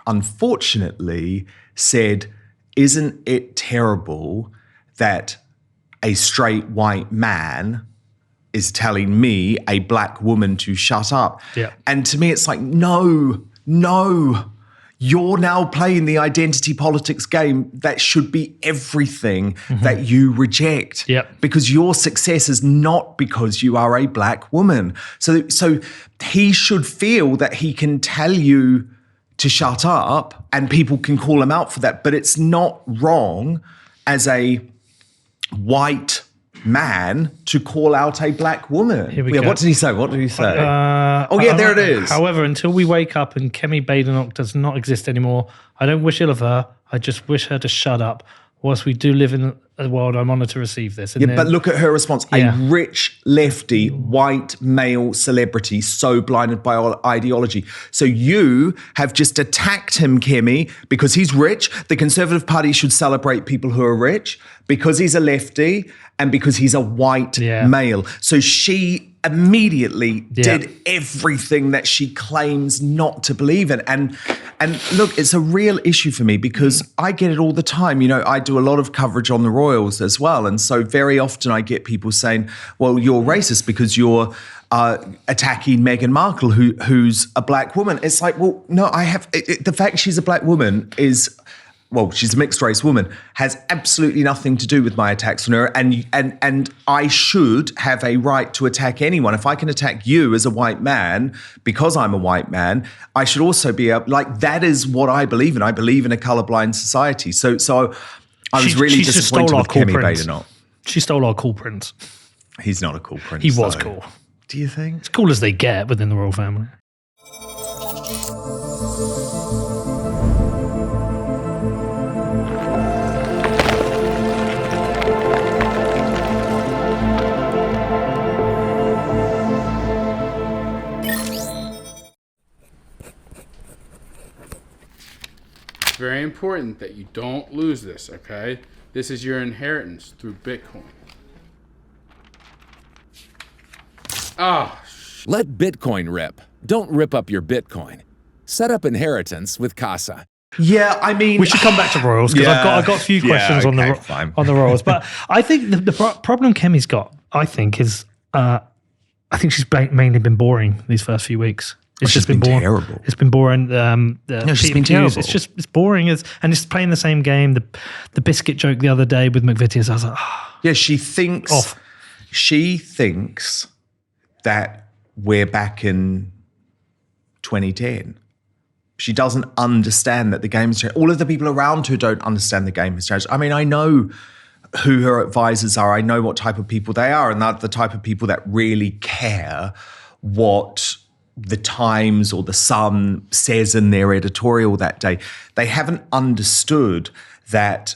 unfortunately, said, isn't it terrible that a straight white man is telling me, a black woman, to shut up? Yeah. And to me, it's like, no. You're now playing the identity politics game that should be everything that you reject. Yep. Because your success is not because you are a black woman. So he should feel that he can tell you to shut up and people can call him out for that. But it's not wrong as a white man to call out a black woman. Here we go. What did he say? There it is. However, until we wake up and Kemi Badenoch does not exist anymore, I don't wish ill of her. I just wish her to shut up. Whilst we do live in a world, I'm honoured to receive this. But look at her response. A rich, lefty, white male celebrity so blinded by ideology. So you have just attacked him, Kemi, because he's rich. The Conservative Party should celebrate people who are rich because he's a lefty and because he's a white male. So she immediately did everything that she claims not to believe in. And look, it's a real issue for me because I get it all the time. You know, I do a lot of coverage on the royals as well. And so very often I get people saying, well, you're racist because you're attacking Meghan Markle, who's a black woman. It's like, well, no, the fact she's a black woman is well, she's a mixed race woman, has absolutely nothing to do with my attacks on her. And I should have a right to attack anyone. If I can attack you as a white man because I'm a white man, I should also be like, that is what I believe in. I believe in a colorblind society. So I was really disappointed with Kemi Badenoch. She stole our cool prince. He's not a cool prince. He was cool. Do you think? As cool as they get within the royal family. It's very important that you don't lose this, okay? This is your inheritance through Bitcoin. Let Bitcoin rip. Don't rip up your Bitcoin. Set up inheritance with Casa. Yeah, I mean, we should come back to royals because I've got a few questions on the royals. But I think the problem Kemi's got, I think, is I think she's mainly been boring these first few weeks. It's just been boring. Terrible. It's been boring. She's been terrible. It's boring and it's playing the same game. The biscuit joke the other day with McVitie's. I was like, yeah, she thinks that we're back in 2010. She doesn't understand that the game has changed. All of the people around her don't understand the game has changed. I mean, I know who her advisors are. I know what type of people they are, and they're the type of people that really care what the Times or the Sun says in their editorial that day. They haven't understood that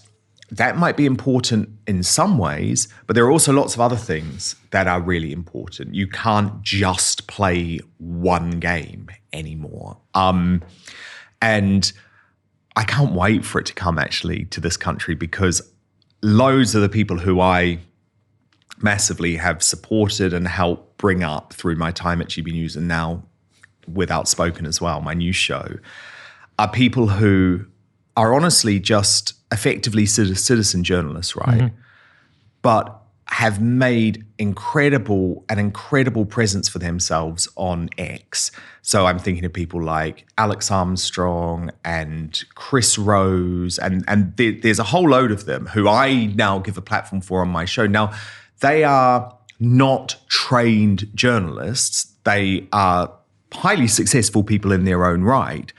might be important in some ways, but there are also lots of other things that are really important. You can't just play one game anymore. And I can't wait for it to come actually to this country, because loads of the people who I massively have supported and helped bring up through my time at GB News and now with Outspoken as well, my news show, are people who are honestly just effectively citizen journalists, right? Mm-hmm. But have made an incredible presence for themselves on X. So I'm thinking of people like Alex Armstrong and Chris Rose, and there's a whole load of them who I now give a platform for on my show. Now, they are not trained journalists. They are highly successful people in their own right.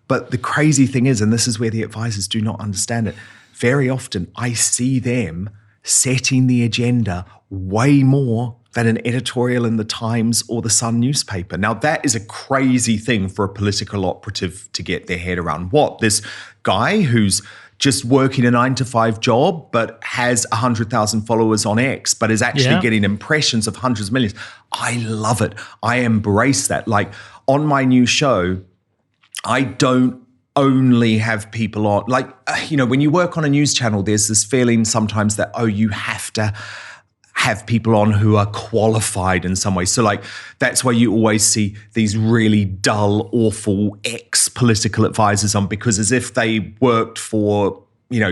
But the crazy thing is, and this is where the advisors do not understand it, very often I see them setting the agenda way more than an editorial in the Times or the Sun newspaper. Now, that is a crazy thing for a political operative to get their head around. What, this guy who's just working a 9-to-5 job but has 100,000 followers on X but is actually getting impressions of hundreds of millions. I love it. I embrace that. Like, on my new show, I don't only have people on, like, when you work on a news channel, there's this feeling sometimes that, you have to have people on who are qualified in some way. So, like, that's why you always see these really dull, awful ex-political advisors on, because as if they worked for,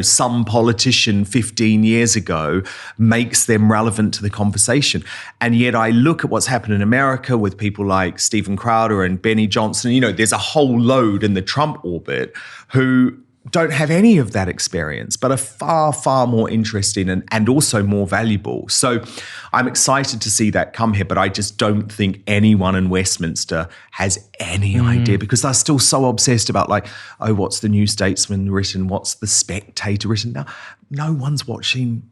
some politician 15 years ago makes them relevant to the conversation. And yet I look at what's happened in America with people like Stephen Crowder and Benny Johnson. There's a whole load in the Trump orbit who don't have any of that experience, but are far, far more interesting and also more valuable. So I'm excited to see that come here, but I just don't think anyone in Westminster has any idea, because they're still so obsessed about, like, what's the New Statesman written? What's the Spectator written? Now, no one's watching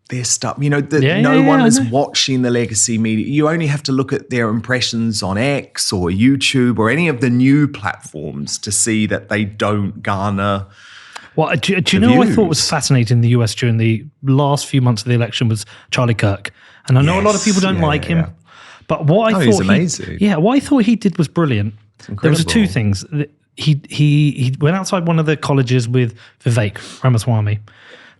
their stuff. No one is watching the legacy media. You only have to look at their impressions on X or YouTube or any of the new platforms to see that they don't garner. Well, do you know what I thought was fascinating in the US during the last few months of the election was Charlie Kirk. And I know a lot of people don't like him, but what I thought he's amazing. What I thought he did was brilliant. There was two things. He went outside one of the colleges with Vivek Ramaswamy,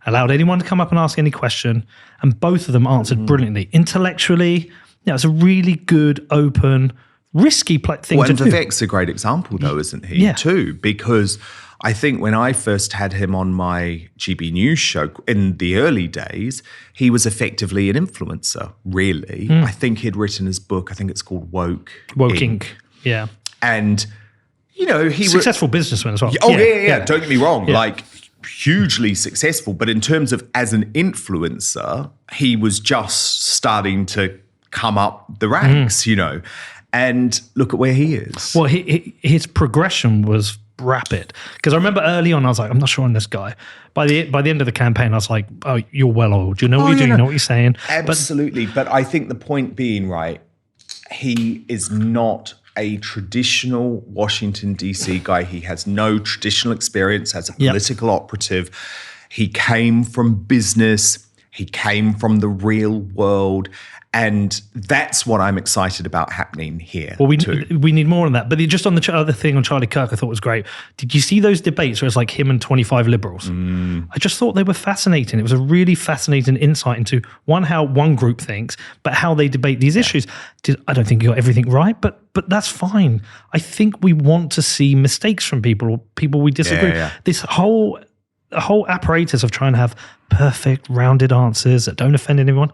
allowed anyone to come up and ask any question, and both of them answered brilliantly. Intellectually, it's a really good, open, risky thing to do. And Vivek's a great example, though, isn't he? Yeah. Too, because I think when I first had him on my GB News show in the early days, he was effectively an influencer, really. I think he'd written his book, I think it's called Woke Inc. Yeah. And, he was successful businessman as well. Yeah. Don't get me wrong. Yeah. Like, hugely successful, but in terms of as an influencer, he was just starting to come up the ranks, you know, and look at where he is. Well, his progression was rapid, because I remember early on I was like, I'm not sure on this guy. By the end of the campaign, I was like, oh, you're well old. You know what you're doing, you know what you're saying. Absolutely. But I think the point being, right, he is not a traditional Washington, D.C. guy. He has no traditional experience as a political operative. He came from business. He came from the real world. And that's what I'm excited about happening here. Well, we need more on that. But just on the other thing on Charlie Kirk, I thought was great. Did you see those debates where it's like him and 25 liberals? I just thought they were fascinating. It was a really fascinating insight into, one, how one group thinks, but how they debate these issues. I don't think you got everything right, but that's fine. I think we want to see mistakes from people, or people we disagree. This whole apparatus of trying to have perfect, rounded answers that don't offend anyone,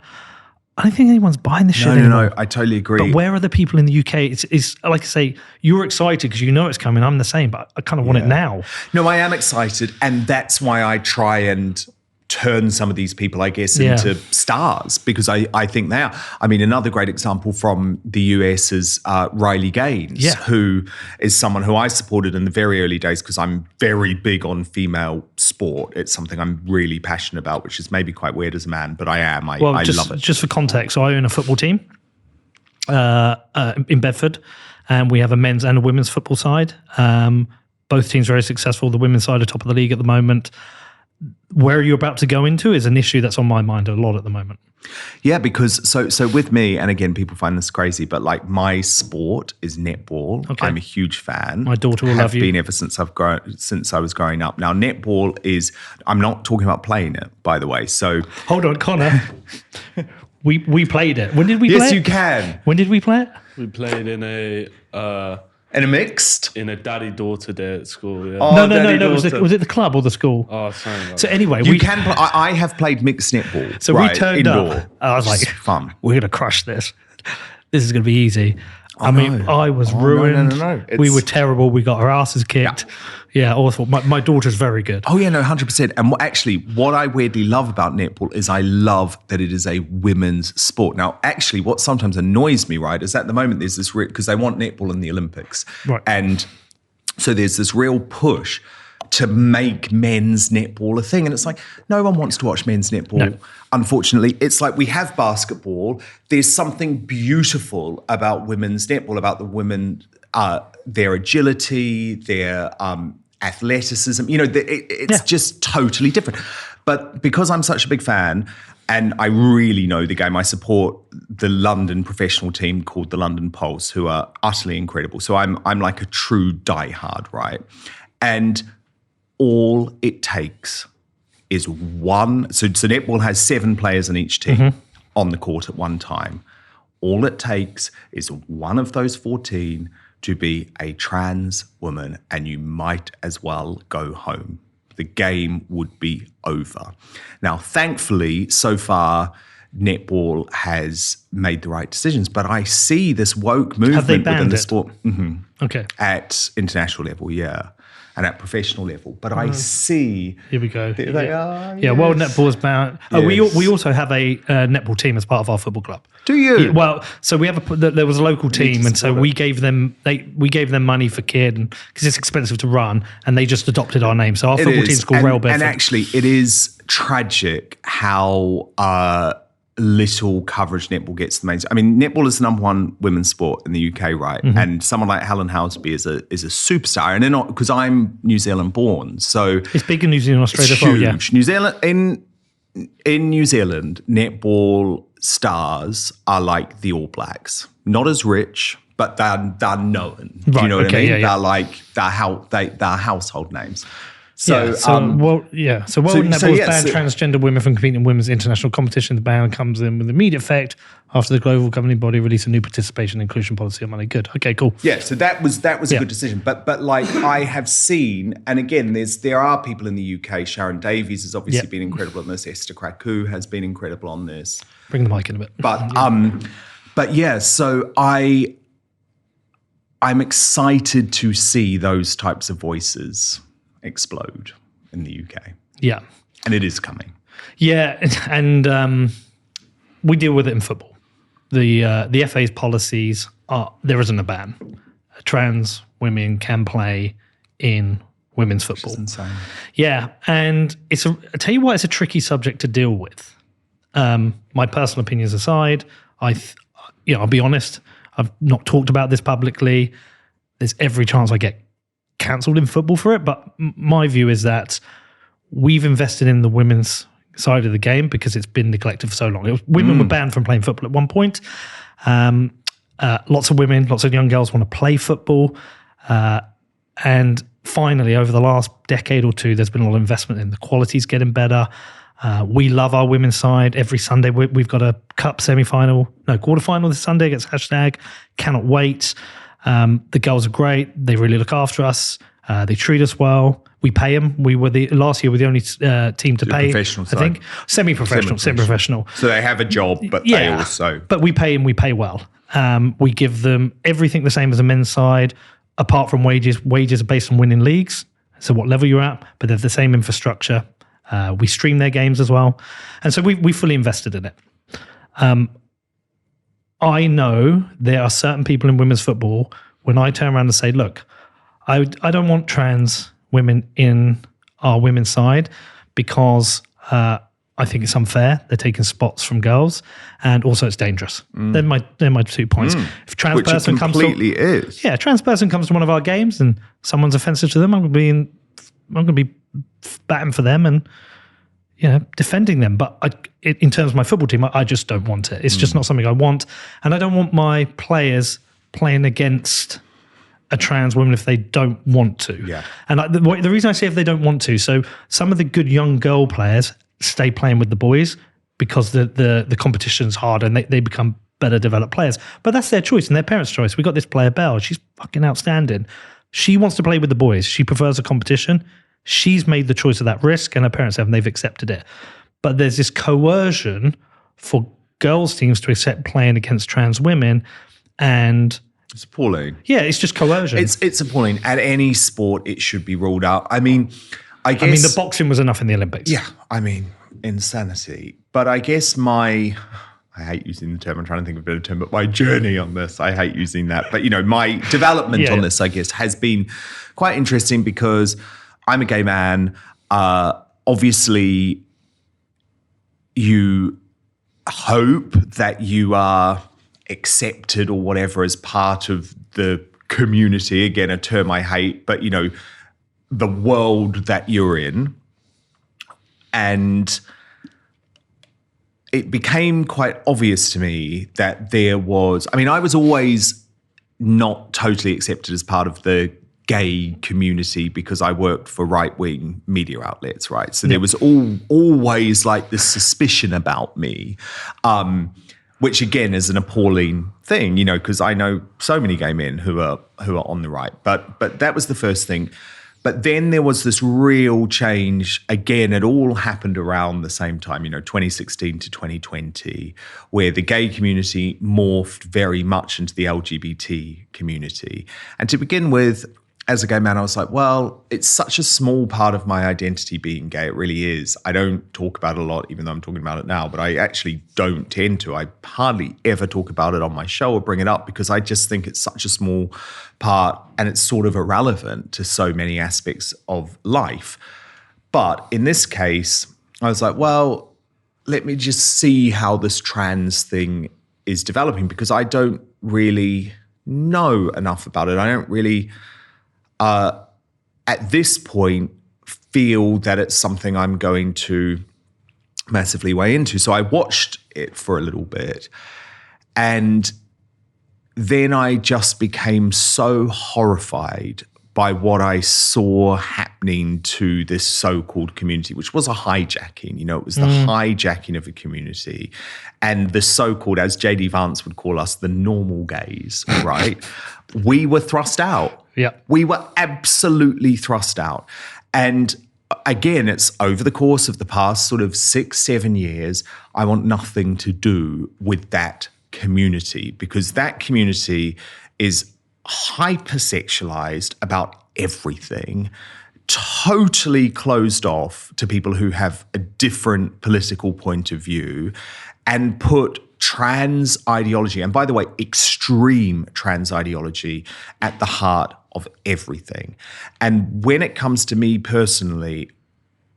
I don't think anyone's buying this shit anymore. No, I totally agree. But where are the people in the UK? It's like I say, you're excited because you know it's coming. I'm the same, but I kind of want it now. No, I am excited. And that's why I try and turn some of these people, I guess, into stars, because I think they are. I mean, another great example from the US is Riley Gaines, who is someone who I supported in the very early days because I'm very big on female sport. It's something I'm really passionate about, which is maybe quite weird as a man, but I am. I love it. Just for context, so I own a football team in Bedford, and we have a men's and a women's football side. Both teams very successful. The women's side are top of the league at the moment. Where you're about to go into is an issue that's on my mind a lot at the moment. Yeah, because so with me, and again, people find this crazy, but like my sport is netball. Okay. I'm a huge fan. My daughter will love you. Have been ever since I was growing up. Now, netball is, I'm not talking about playing it, by the way. So hold on, Connor. we played it. When did we play it? Yes, you can. When did we play it? We played in a mixed? In a daddy-daughter day at school, yeah. Oh, no. Was it the club or the school? Oh, sorry. So anyway, you can. I have played mixed netball. So we turned indoor. Up. I was like, fun. We're gonna crush this. This is gonna be easy. I mean, I was ruined. No. We were terrible. We got our asses kicked. Yeah, awful. My daughter's very good. Oh yeah, no, 100%. And what I weirdly love about netball is I love that it is a women's sport. Now, actually, what sometimes annoys me, right, is at the moment there's this because they want netball in the Olympics, right? And so there's this real push to make men's netball a thing, and it's like no one wants to watch men's netball. No. Unfortunately, it's like we have basketball. There's something beautiful about women's netball, about the women, their agility, their athleticism. You know, it's just totally different. But because I'm such a big fan, and I really know the game, I support the London professional team called the London Pulse, who are utterly incredible. So I'm like a true diehard, right? And all it takes is one. So netball has 7 players on each team on the court at one time. All it takes is one of those 14 to be a trans woman, and you might as well go home. The game would be over. Now, thankfully, so far, netball has made the right decisions, but I see this woke movement within the sport. Okay. At international level, yeah. And at professional level. But I see... Here we go. They are, yeah, World Netball is banned. Yes. We also have a netball team as part of our football club. Do you? Yeah, well, so we have there was a local team, and so we gave them money for kid, and because it's expensive to run, and they just adopted our name. So our football team's called Rail Bedford. And actually, it is tragic how... little coverage netball gets the main. I mean, netball is the number one women's sport in the UK, right? And someone like Helen Housby is a superstar, and they're not, because I'm New Zealand born, so it's big in New Zealand, Australia as well. Yeah, New Zealand in New Zealand, netball stars are like the All Blacks, not as rich, but they're known. Do you know what I mean? They're household names. So World Netball has banned transgender women from competing in women's international competition. The ban comes in with immediate effect after the global governing body released a new participation and inclusion policy on Monday. Good. Okay, cool. Yeah, so that was a good decision. But like I have seen, and again, there are people in the UK. Sharon Davies has obviously been incredible on this. Esther Kraku has been incredible on this. Bring the mic in a bit. But yeah, so I'm excited to see those types of voices explode in the UK. Yeah. And it is coming. Yeah, and we deal with it in football. The FA's policies are, there isn't a ban. Trans women can play in women's football. Which is insane. Yeah, and I tell you why it's a tricky subject to deal with. My personal opinions aside, I'll be honest, I've not talked about this publicly. There's every chance I get cancelled in football for it, but my view is that we've invested in the women's side of the game because it's been neglected for so long. Women were banned from playing football at one point. Lots of women, lots of young girls want to play football. And finally, over the last decade or two, there's been a lot of investment in the quality's getting better. We love our women's side. Every Sunday, we've got a cup quarterfinal this Sunday against #. Cannot wait. The girls are great. They really look after us. They treat us well. We pay them. Last year, we were the only team to pay. Professional I side. think semi-professional. So they have a job, but they also. But we pay them. We pay well. We give them everything the same as the men's side, apart from wages. Wages are based on winning leagues, so what level you're at. But they're the same infrastructure. We stream their games as well, and so we fully invested in it. I know there are certain people in women's football. When I turn around and say, "Look, I don't want trans women in our women's side because I think it's unfair. They're taking spots from girls, and also it's dangerous." They're my 2 points. If a trans Which person it completely is. a trans person comes to one of our games and someone's offensive to them, I'm going to be batting for them and defending them. But in terms of my football team, I just don't want it. It's just not something I want, and I don't want my players playing against a trans woman if they don't want to. Yeah. And the reason I say if they don't want to, so some of the good young girl players stay playing with the boys because the competition's hard and they become better developed players. But that's their choice and their parents' choice. We got this player, Belle. She's fucking outstanding. She wants to play with the boys. She prefers a competition. She's made the choice of that risk and her parents have, and they've accepted it. But there's this coercion for girls' teams to accept playing against trans women, and It's appalling. yeah, it's just coercion. It's appalling. At any sport, it should be ruled out. I mean, the boxing was enough in the Olympics. Yeah, I mean, insanity. But I guess I hate using the term, I'm trying to think of a better term, but my journey on this, I hate using that. But, my development on this, I guess, has been quite interesting because I'm a gay man. Obviously, you hope that you are accepted or whatever as part of the community. Again, a term I hate, but, the world that you're in. And it became quite obvious to me that there was, I was always not totally accepted as part of the gay community because I worked for right-wing media outlets, right? So there was always like this suspicion about me, which again is an appalling thing, because I know so many gay men who are on the right. But that was the first thing. But then there was this real change. Again, it all happened around the same time, 2016 to 2020, where the gay community morphed very much into the LGBT community. And to begin with, as a gay man, I was like, well, it's such a small part of my identity being gay. It really is. I don't talk about it a lot, even though I'm talking about it now, but I actually don't tend to. I hardly ever talk about it on my show or bring it up because I just think it's such a small part and it's sort of irrelevant to so many aspects of life. But in this case, I was like, well, let me just see how this trans thing is developing because I don't really know enough about it. I don't really... at this point, feel that it's something I'm going to massively weigh into. So I watched it for a little bit and then I just became so horrified by what I saw happening to this so-called community, which was a hijacking. It was the hijacking of a community and the so-called, as JD Vance would call us, the normal gays, right? We were thrust out. Yeah. We were absolutely thrust out. And again, it's over the course of the past sort of 6-7 years, I want nothing to do with that community because that community is hypersexualized about everything, totally closed off to people who have a different political point of view and put trans ideology, and by the way, extreme trans ideology, at the heart of everything. And when it comes to me personally,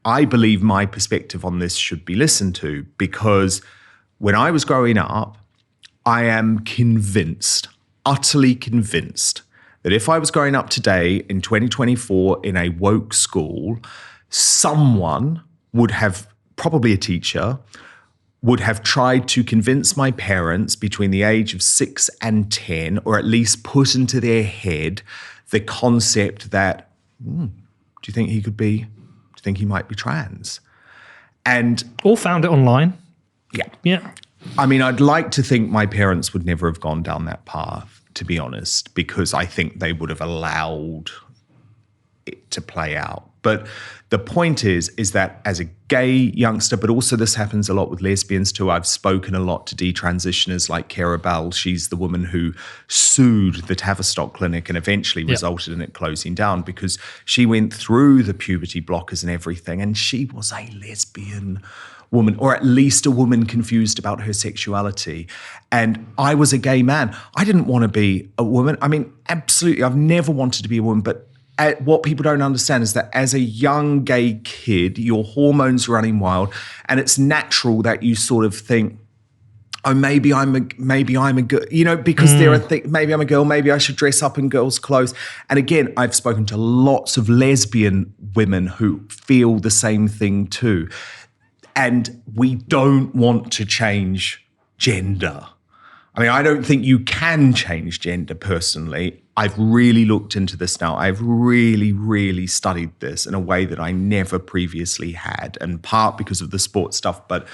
I believe my perspective on this should be listened to, because when I was growing up, I am convinced, utterly convinced, that if I was growing up today in 2024 in a woke school, someone would have, probably a teacher, would have tried to convince my parents between the age of 6 and 10, or at least put into their head the concept that, do you think he might be trans? And Or found it online. yeah. Yeah. I mean, I'd like to think my parents would never have gone down that path, to be honest, because I think they would have allowed it to play out. But the point is that as a gay youngster, but also this happens a lot with lesbians too. I've spoken a lot to detransitioners like Cara Bell. She's the woman who sued the Tavistock Clinic and eventually resulted in it closing down, because she went through the puberty blockers and everything, and she was a lesbian woman, or at least a woman confused about her sexuality. And I was a gay man. I didn't want to be a woman. I mean, absolutely, I've never wanted to be a woman, but what people don't understand is that as a young gay kid, your hormones are running wild, and it's natural that you sort of think, oh, maybe I'm a girl, you know, because there are maybe I'm a girl, maybe I should dress up in girls' clothes. And again, I've spoken to lots of lesbian women who feel the same thing too. And we don't want to change gender. I mean, I don't think you can change gender personally. I've really looked into this now. I've really, really studied this in a way that I never previously had, in part because of the sports stuff, but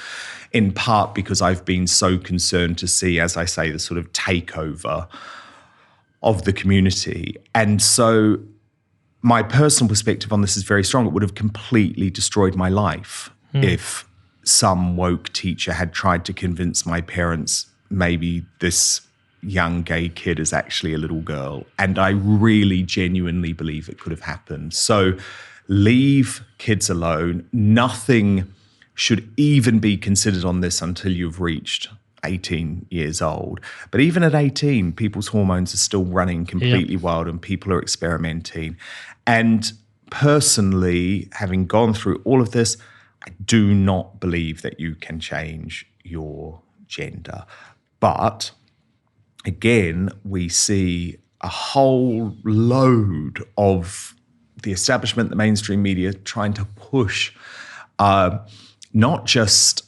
in part because I've been so concerned to see, as I say, the sort of takeover of the community. And so my personal perspective on this is very strong. It would have completely destroyed my life if some woke teacher had tried to convince my parents maybe this young gay kid is actually a little girl. And I really genuinely believe it could have happened. So leave kids alone. Nothing should even be considered on this until you've reached 18 years old. But even at 18, people's hormones are still running completely wild and people are experimenting. And personally, having gone through all of this, I do not believe that you can change your gender. But again, we see a whole load of the establishment, the mainstream media, trying to push not just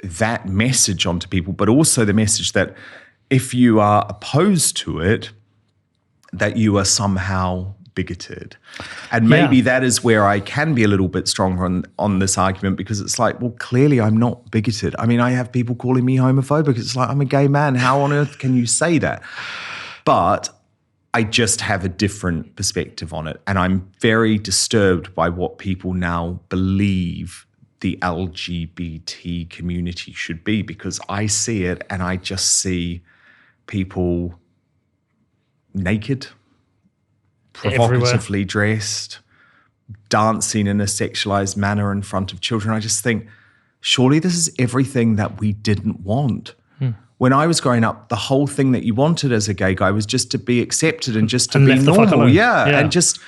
that message onto people, but also the message that if you are opposed to it, that you are somehow bigoted. And maybe that is where I can be a little bit stronger on this argument, because it's like, well, clearly I'm not bigoted. I mean, I have people calling me homophobic. It's like, I'm a gay man. How on earth can you say that? But I just have a different perspective on it. And I'm very disturbed by what people now believe the LGBT community should be, because I see it and I just see people naked, provocatively dressed, dancing in a sexualized manner in front of children. I just think, surely this is everything that we didn't want. When I was growing up, the whole thing that you wanted as a gay guy was just to be accepted and just to be normal. And just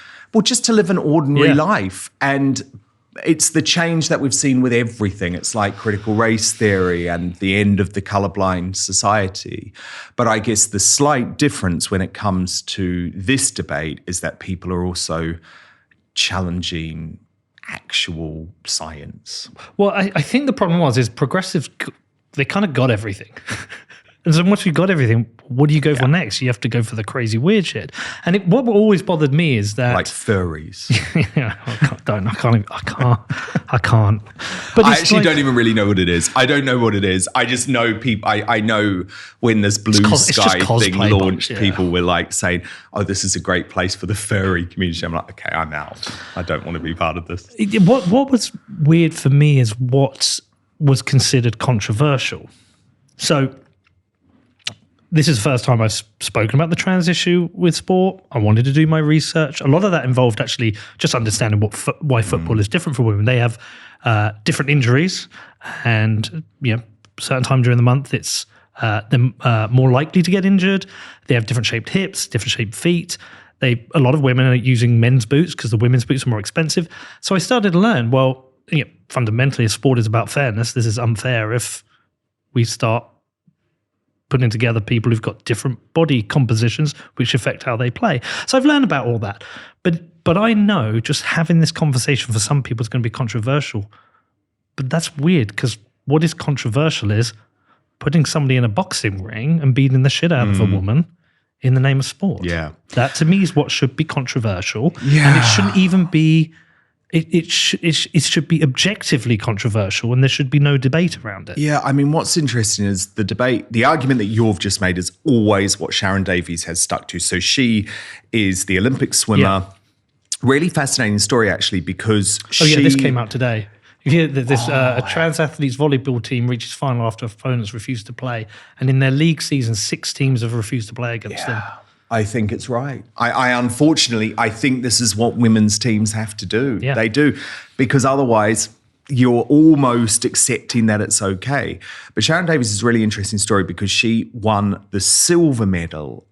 to live an ordinary life. And it's the change that we've seen with everything. It's like critical race theory and the end of the colorblind society. But I guess the slight difference when it comes to this debate is that people are also challenging actual science. Well, I think the problem is progressives, they kind of got everything. And so once you got everything, what do you go for next? You have to go for the crazy weird shit. And what always bothered me is that, like furries. I can't. But I actually don't even really know what it is. I don't know what it is. I just know people. I know when this Blue Sky thing launched, people were like saying, "Oh, this is a great place for the furry community." I'm like, okay, I'm out. I don't want to be part of this. What was weird for me is what was considered controversial. So this is the first time I've spoken about the trans issue with sport. I wanted to do my research. A lot of that involved actually just understanding why football is different for women. They have different injuries, and certain time during the month, it's they're more likely to get injured. They have different shaped hips, different shaped feet. A lot of women are using men's boots because the women's boots are more expensive. So I started to learn, well, fundamentally, a sport is about fairness. This is unfair if we start putting together people who've got different body compositions which affect how they play. So I've learned about all that. But I know just having this conversation for some people is going to be controversial. But that's weird, because what is controversial is putting somebody in a boxing ring and beating the shit out of a woman in the name of sport. Yeah. That to me is what should be controversial. Yeah. And it shouldn't even be, it should be objectively controversial, and there should be no debate around it. Yeah, I mean, what's interesting is the argument that you've just made is always what Sharon Davies has stuck to. So she is the Olympic swimmer. Yeah. Really fascinating story, actually, because this came out today. A trans athletes volleyball team reaches final after opponents refuse to play, and in their league season, 6 teams have refused to play against them. I think it's right. I unfortunately, I think this is what women's teams have to do. Yeah. They do, because otherwise you're almost accepting that it's okay. But Sharon Davies is a really interesting story because she won the silver medal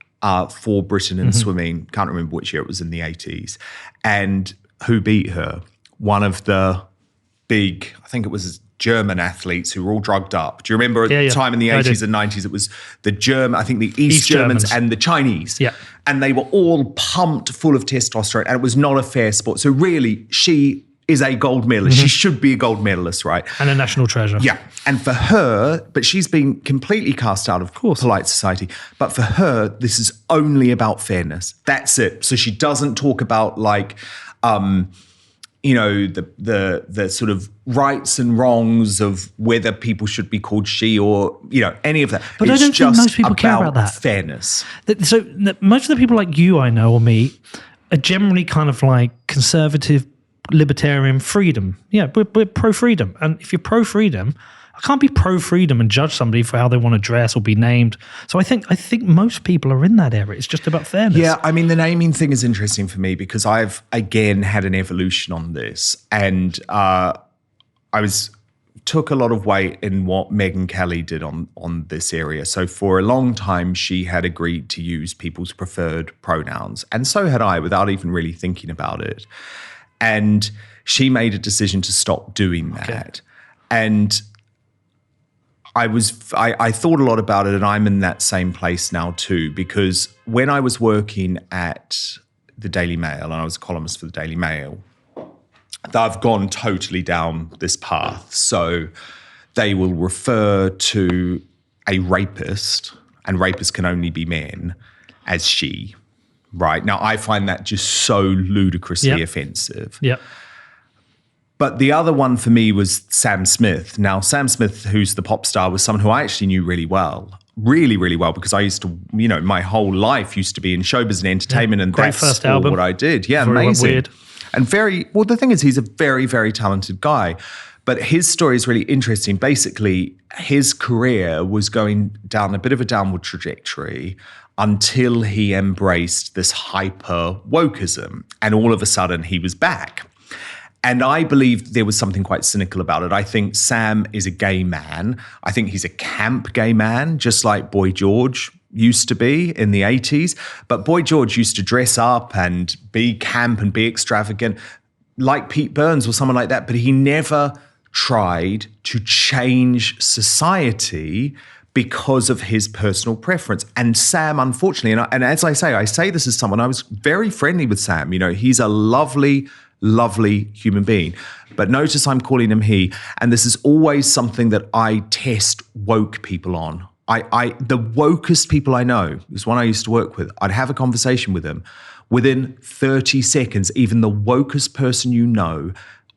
for Britain in swimming. Can't remember which year, it was in the 80s. And who beat her? One of the big, I think it was German athletes who were all drugged up. Do you remember at the time in the 80s and 90s, it was the German, I think the East Germans and the Chinese. Yeah. And they were all pumped full of testosterone, and it was not a fair sport. So really, she is a gold medalist. She should be a gold medalist, right? And a national treasure. Yeah. And for her, but she's been completely cast out of polite society. But for her, this is only about fairness. That's it. So she doesn't talk about like, the sort of rights and wrongs of whether people should be called she or, any of that. But it's I don't think most people care about that. Fairness. So most of the people like you I know or me are generally kind of like conservative, libertarian, freedom. Yeah, we're pro-freedom. And if you're pro-freedom, I can't be pro-freedom and judge somebody for how they want to dress or be named. So I think most people are in that area. It's just about fairness. Yeah, I mean, the naming thing is interesting for me because I've, again, had an evolution on this. And took a lot of weight in what Megyn Kelly did on this area. So for a long time, she had agreed to use people's preferred pronouns. And so had I, without even really thinking about it. And she made a decision to stop doing that. Okay. And I thought a lot about it, and I'm in that same place now too, because when I was working at the Daily Mail, and I was a columnist for the Daily Mail, they've gone totally down this path. So they will refer to a rapist, and rapists can only be men, as she, right? Now, I find that just so ludicrously offensive. Yeah. But the other one for me was Sam Smith. Now, Sam Smith, who's the pop star, was someone who I actually knew really well. Really, really well, because I used to, my whole life used to be in showbiz and entertainment, and great that's first album. What I did. Yeah, very amazing. Weird. And the thing is, he's a very, very talented guy. But his story is really interesting. Basically, his career was going down a bit of a downward trajectory until he embraced this hyper wokeism. And all of a sudden, he was back. And I believe there was something quite cynical about it. I think Sam is a gay man. I think he's a camp gay man, just like Boy George used to be in the 80s. But Boy George used to dress up and be camp and be extravagant, like Pete Burns or someone like that. But he never tried to change society because of his personal preference. And Sam, unfortunately, and as I say this as someone, I was very friendly with Sam. He's a lovely human being. But notice I'm calling him he. And this is always something that I test woke people on. The wokest people I know, is one I used to work with, I'd have a conversation with them. Within 30 seconds, even the wokest person you know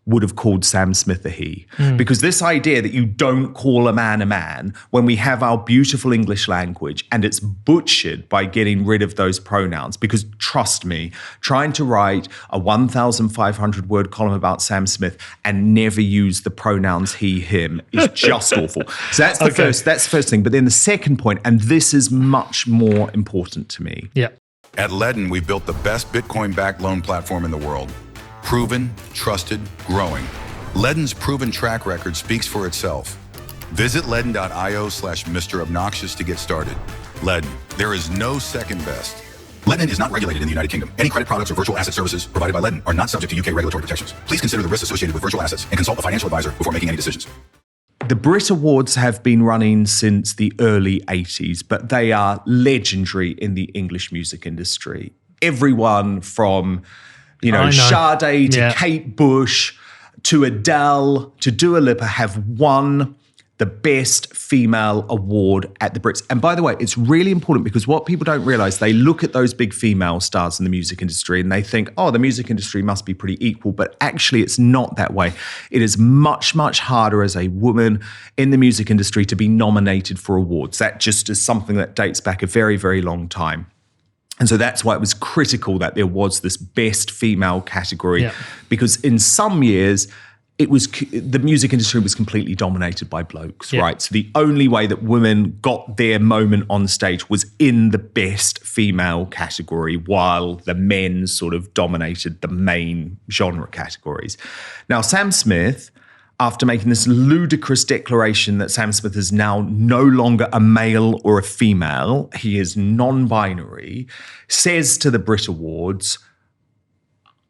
would have called Sam Smith a he. Because this idea that you don't call a man when we have our beautiful English language, and it's butchered by getting rid of those pronouns. Because trust me, trying to write a 1,500 word column about Sam Smith and never use the pronouns he, him is just awful. So that's the first thing. But then the second point, and this is much more important to me. Yeah. At Ledden, we built the best Bitcoin-backed loan platform in the world. Proven, trusted, growing. Ledden's proven track record speaks for itself. Visit ledden.io/Mr. Obnoxious to get started. Ledden, there is no second best. Ledden is not regulated in the United Kingdom. Any credit products or virtual asset services provided by Ledden are not subject to UK regulatory protections. Please consider the risks associated with virtual assets and consult a financial advisor before making any decisions. The Brit Awards have been running since the early 80s, but they are legendary in the English music industry. Everyone from, Sade to Kate Bush to Adele to Dua Lipa have won the Best Female Award at the Brits. And by the way, it's really important because what people don't realize, they look at those big female stars in the music industry and they think, oh, the music industry must be pretty equal. But actually, it's not that way. It is much, much harder as a woman in the music industry to be nominated for awards. That just is something that dates back a very, very long time. And so that's why it was critical that there was this best female category, because in some years, the music industry was completely dominated by blokes, right? So the only way that women got their moment on stage was in the best female category, while the men sort of dominated the main genre categories. Now, Sam Smith, after making this ludicrous declaration that Sam Smith is now no longer a male or a female, he is non-binary, says to the Brit Awards,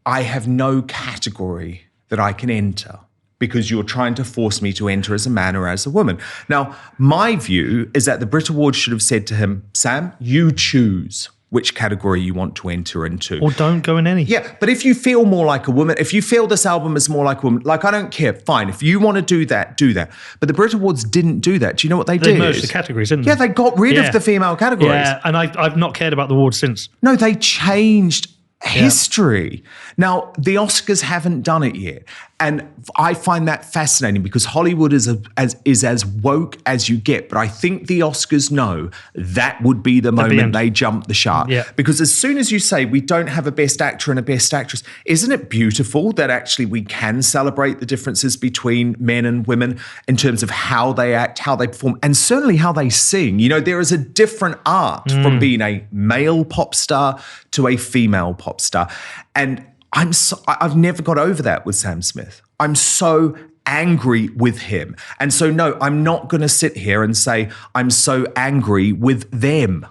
I have no category that I can enter because you're trying to force me to enter as a man or as a woman. Now, my view is that the Brit Awards should have said to him, Sam, you choose which category you want to enter into. Or don't go in any. Yeah, but if you feel more like a woman, if you feel this album is more like a woman, like I don't care, fine. If you want to do that, do that. But the Brit Awards didn't do that. Do you know what they did? They merged the categories, didn't they? Yeah, they got rid of the female categories. Yeah, and I've not cared about the awards since. No, they changed history. Now, the Oscars haven't done it yet. And I find that fascinating because Hollywood is as woke as you get. But I think the Oscars know that would be the moment they jump the shark. Yeah. Because as soon as you say we don't have a best actor and a best actress, isn't it beautiful that actually we can celebrate the differences between men and women in terms of how they act, how they perform, and certainly how they sing? You know, there is a different art from being a male pop star to a female pop star. And I've never got over that with Sam Smith. I'm so angry with him. And so, no, I'm not going to sit here and say I'm so angry with them.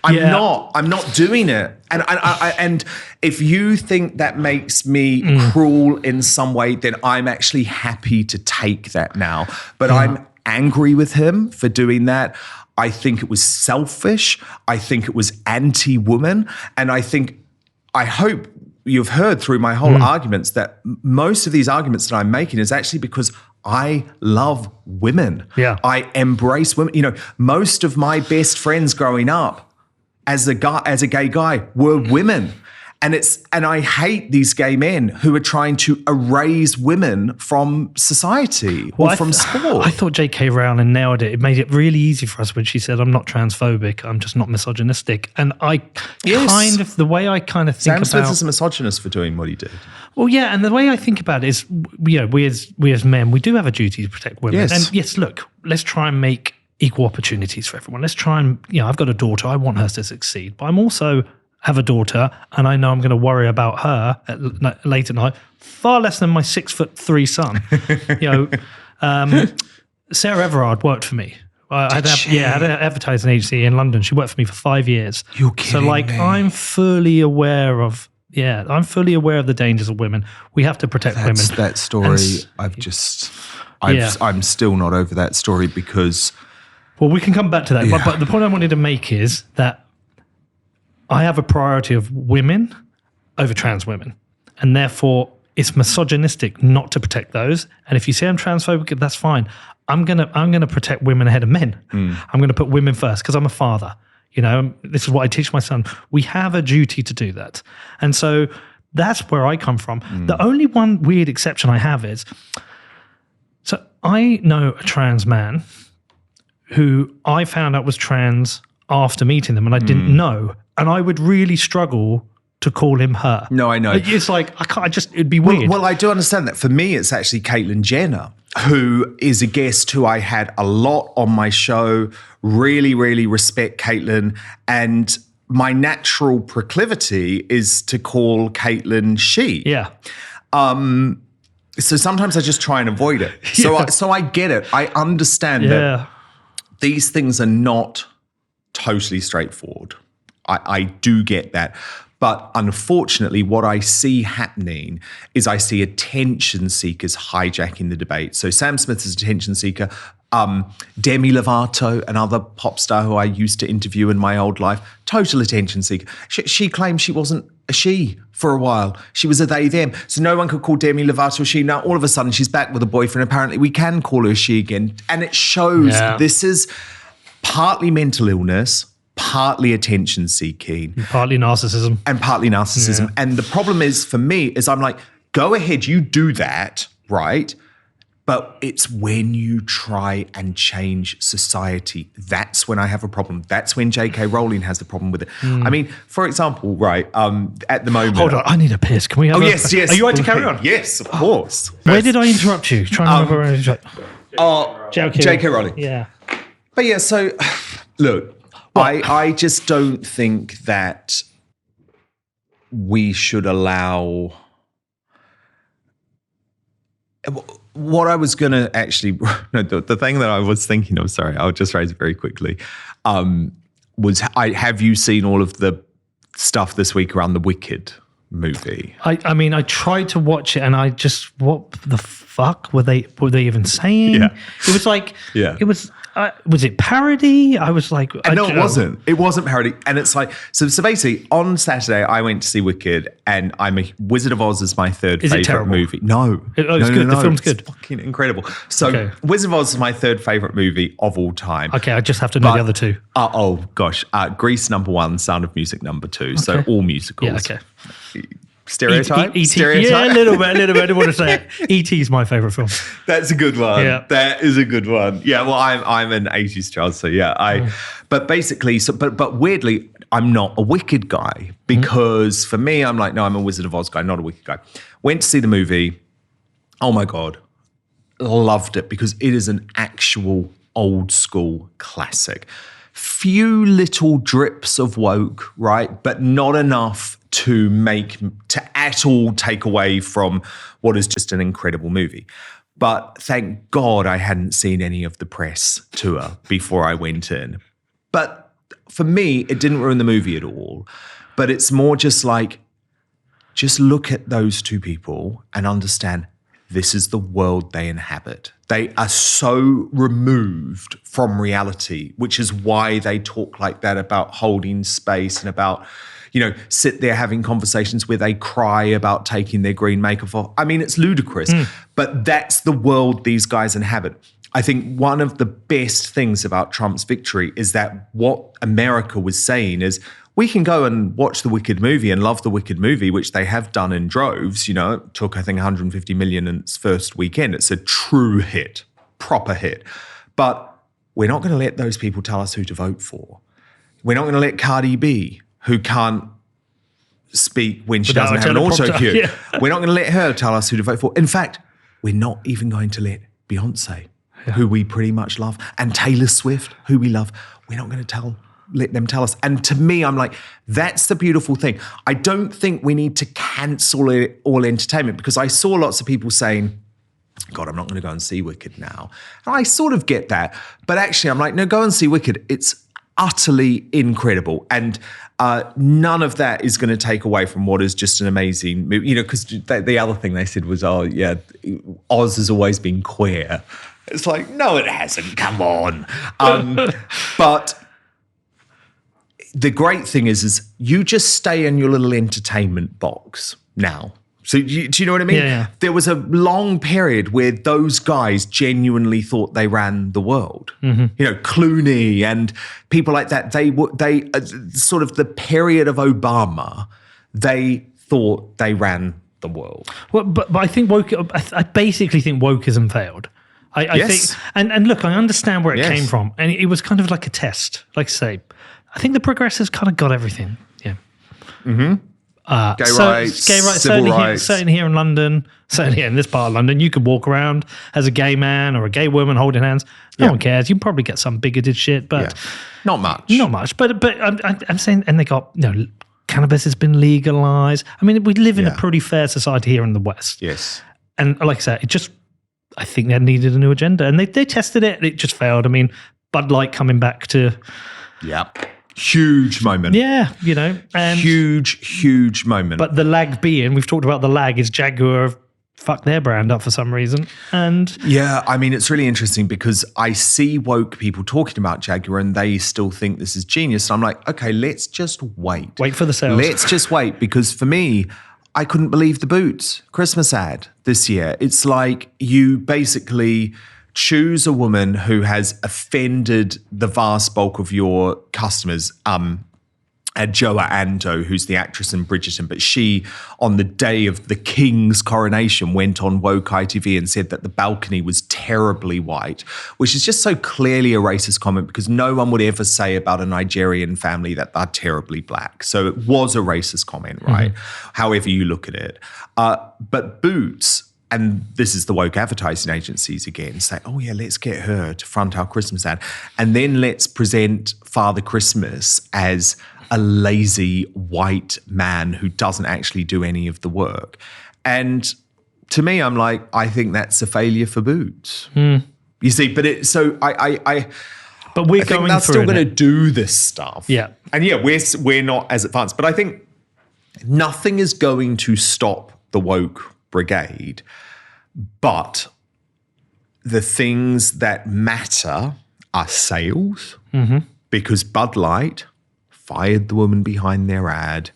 I'm not doing it. And if you think that makes me cruel in some way, then I'm actually happy to take that now. But I'm angry with him for doing that. I think it was selfish. I think it was anti-woman. And I hope you've heard through my whole arguments that most of these arguments that I'm making is actually because I love women. Yeah. I embrace women. You know, most of my best friends growing up as a gay guy were women. And I hate these gay men who are trying to erase women from society or from sport. I thought J.K. Rowling nailed it. It made it really easy for us when she said, I'm not transphobic, I'm just not misogynistic. And the way I kind of think Sam about... Smith is a misogynist for doing what he did. Well, yeah, and the way I think about it is, you know, we as men, we do have a duty to protect women. Yes. And yes, look, let's try and make equal opportunities for everyone. Let's try and, you know, I've got a daughter, I want her to succeed, but I'm also... have a daughter, and I know I'm going to worry about her late at night, far less than my 6'3" son. You know, Sarah Everard worked for me. I had an advertising agency in London. She worked for me for 5 years. You're kidding me. I'm fully aware of the dangers of women. We have to protect women. That story, I'm still not over that story because... Well, we can come back to that. Yeah. But the point I wanted to make is that I have a priority of women over trans women, and therefore it's misogynistic not to protect those. And if you say I'm transphobic, that's fine. I'm gonna protect women ahead of men. I'm gonna put women first because I'm a father. You know, this is what I teach my son. We have a duty to do that, and so that's where I come from. The only one weird exception I have is, so I know a trans man who I found out was trans after meeting them, and I didn't know. And I would really struggle to call him her. No, I know. It's like, it'd be weird. Well, I do understand that. For me, it's actually Caitlyn Jenner, who is a guest who I had a lot on my show. Really, really respect Caitlyn. And my natural proclivity is to call Caitlyn she. Yeah. So sometimes I just try and avoid it. So I get it. I understand that these things are not totally straightforward. I do get that. But unfortunately, what I see happening is I see attention seekers hijacking the debate. So Sam Smith is an attention seeker. Demi Lovato, another pop star who I used to interview in my old life, total attention seeker. She claimed she wasn't a she for a while. She was a they, them. So no one could call Demi Lovato a she. Now, all of a sudden, she's back with a boyfriend. Apparently, we can call her a she again. And it shows this is partly mental illness, partly attention seeking, partly narcissism. Yeah. And the problem is for me is I'm like, go ahead, you do that, right? But it's when you try and change society, that's when I have a problem. That's when J.K. Rowling has the problem with it. I mean, for example, right, at the moment. Hold on, I need a piss. Can we have yes. Are you right to carry on? Yes, of course. Where did I interrupt you? Trying to remember. J.K. Rowling. Yeah. But yeah, so look, I just don't think that we should allow. What I was going to actually, no, the thing that I was thinking of, sorry, I'll just raise it very quickly, was have you seen all of the stuff this week around the Wicked movie? I mean, I tried to watch it and I just, what the fuck were they even saying? Yeah. It was like, it was it parody? I was like, no, it wasn't. It wasn't parody. And it's like, so basically on Saturday, I went to see Wicked and Wizard of Oz is my third favorite movie. No. It's good. The film's good. It's fucking incredible. So Wizard of Oz is my third favorite movie of all time. Okay, I just have to know the other two. Oh gosh. Grease #1, Sound of Music #2. So all musicals. Yeah, okay. Stereotype? Stereotype? Yeah, a little bit. I didn't want to say it. E.T. is my favourite film. That's a good one. Yeah. That is a good one. Yeah, well, I'm an 80s child, so yeah. But basically, but weirdly, I'm not a Wicked guy because for me, I'm like, no, I'm a Wizard of Oz guy, not a Wicked guy. Went to see the movie. Oh my God. Loved it because it is an actual old school classic. Few little drips of woke, right? But not enough to at all take away from what is just an incredible movie. But thank God I hadn't seen any of the press tour before I went in. But for me, it didn't ruin the movie at all. But it's more just like, just look at those two people and understand this is the world they inhabit. They are so removed from reality, which is why they talk like that about holding space and about, sit there having conversations where they cry about taking their green makeup off. I mean, it's ludicrous, but that's the world these guys inhabit. I think one of the best things about Trump's victory is that what America was saying is, we can go and watch the Wicked movie and love the Wicked movie, which they have done in droves. It took, I think, 150 million in its first weekend. It's a true hit, proper hit. But we're not going to let those people tell us who to vote for. We're not going to let Cardi B, who can't speak when she doesn't have an auto cue. Yeah. We're not going to let her tell us who to vote for. In fact, we're not even going to let Beyonce, who we pretty much love, and Taylor Swift, who we love, we're not going to let them tell us. And to me, I'm like, that's the beautiful thing. I don't think we need to cancel all entertainment because I saw lots of people saying, God, I'm not going to go and see Wicked now. And I sort of get that. But actually, I'm like, no, go and see Wicked. It's utterly incredible. And none of that is going to take away from what is just an amazing movie. Because the other thing they said was, Oz has always been queer. It's like, no, it hasn't. Come on. But the great thing is you just stay in your little entertainment box now. So do you know what I mean? Yeah. There was a long period where those guys genuinely thought they ran the world. Clooney and people like that. They sort of the period of Obama, they thought they ran the world. Well, but I think I basically think wokeism failed. I Yes. think, and look, I understand where it Yes. came from, and it was kind of like a test. Like I say, I think the progressives kind of got everything. Yeah. Gay rights, gay rights, civil rights. certainly here in London, certainly in this part of London, you could walk around as a gay man or a gay woman holding hands. No one cares. You probably get some bigoted shit, but Not much. not much. But I'm saying, and they got, cannabis has been legalized. I mean, we live in a pretty fair society here in the West. Yes. And like I said, I think they needed a new agenda, and they tested it. It just failed. I mean, Bud Light coming back to, Huge moment. and Huge moment. but the lag being, we've talked about the lag, is Jaguar fucked their brand up for some reason, and yeah, I mean, it's really interesting because I see woke people talking about Jaguar and they still think this is genius. And I'm like, okay, let's just wait. Wait for the sales. Let's just wait, because for me, I couldn't believe the Boots Christmas ad this year. It's like you basically choose a woman who has offended the vast bulk of your customers. Joa Ando, who's the actress in Bridgerton, but she, on the day of the King's coronation, went on woke ITV and said that the balcony was terribly white, which is just so clearly a racist comment, because no one would ever say about a Nigerian family that they're terribly black. So it was a racist comment, right? However you look at it. But Boots, and this is the woke advertising agencies again, say, oh yeah, let's get her to front our Christmas ad. And then let's present Father Christmas as a lazy white man who doesn't actually do any of the work. And to me, I'm like, I think that's a failure for Boots. You see, but we're going they're through still going to it. do this stuff. Yeah. And yeah, we're not as advanced, but I think nothing is going to stop the woke brigade, but the things that matter are sales, because Bud Light fired the woman behind their ad,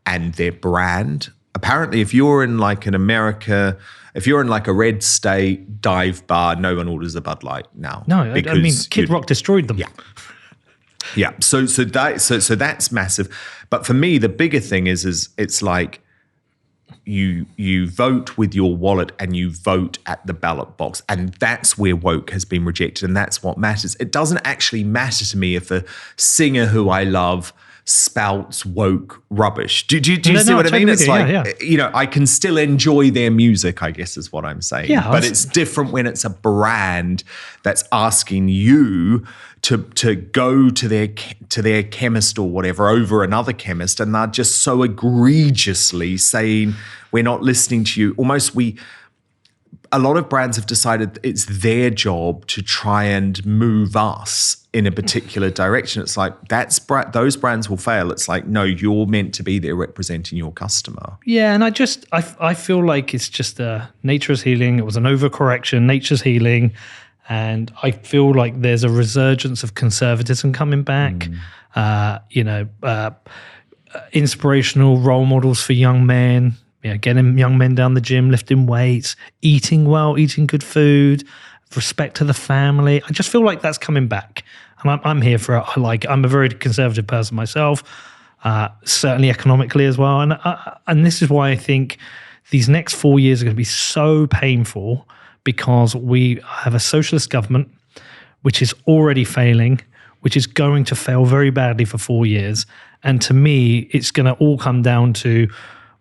and their brand. Apparently, if you're in like a red state dive bar, no one orders a Bud Light now. no, I mean, Kid Rock destroyed them. Yeah. So that's massive. But for me, the bigger thing is it's like you vote with your wallet and you vote at the ballot box. And that's where woke has been rejected. And that's what matters. It doesn't actually matter to me if a singer who I love spouts woke rubbish. Do you see what I mean? It's like, I can still enjoy their music, I guess is what I'm saying. Yeah, but it's different when it's a brand that's asking you to go to their chemist or whatever over another chemist, and they're just so egregiously saying, we're not listening to you. A lot of brands have decided it's their job to try and move us in a particular direction. It's like, those brands will fail. It's like, no, you're meant to be there representing your customer. Yeah, and I feel like it's just nature is healing. It was an overcorrection. Nature's healing. And I feel like there's a resurgence of conservatism coming back. Inspirational role models for young men. Getting young men down the gym, lifting weights, eating well, eating good food, respect to the family. I just feel like that's coming back, and I'm here for it. I like it. I'm a very conservative person myself, certainly economically as well, and this is why I think these next 4 years are going to be so painful, because we have a socialist government which is already failing, which is going to fail very badly for 4 years, and to me, it's going to all come down to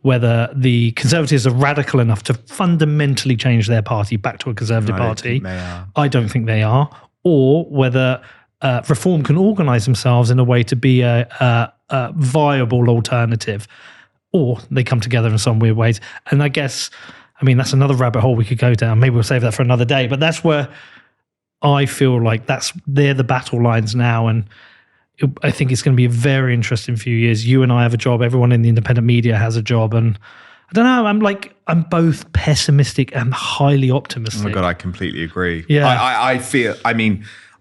whether the Conservatives are radical enough to fundamentally change their party back to a Conservative party. I don't think they are. Or whether Reform can organise themselves in a way to be a viable alternative, or they come together in some weird ways. And I guess, that's another rabbit hole we could go down. Maybe we'll save that for another day. But that's where I feel like they're the battle lines now, and I think it's going to be a very interesting few years. You and I have a job. Everyone in the independent media has a job. And I don't know, I'm both pessimistic and highly optimistic. Oh my God, I completely agree. Yeah.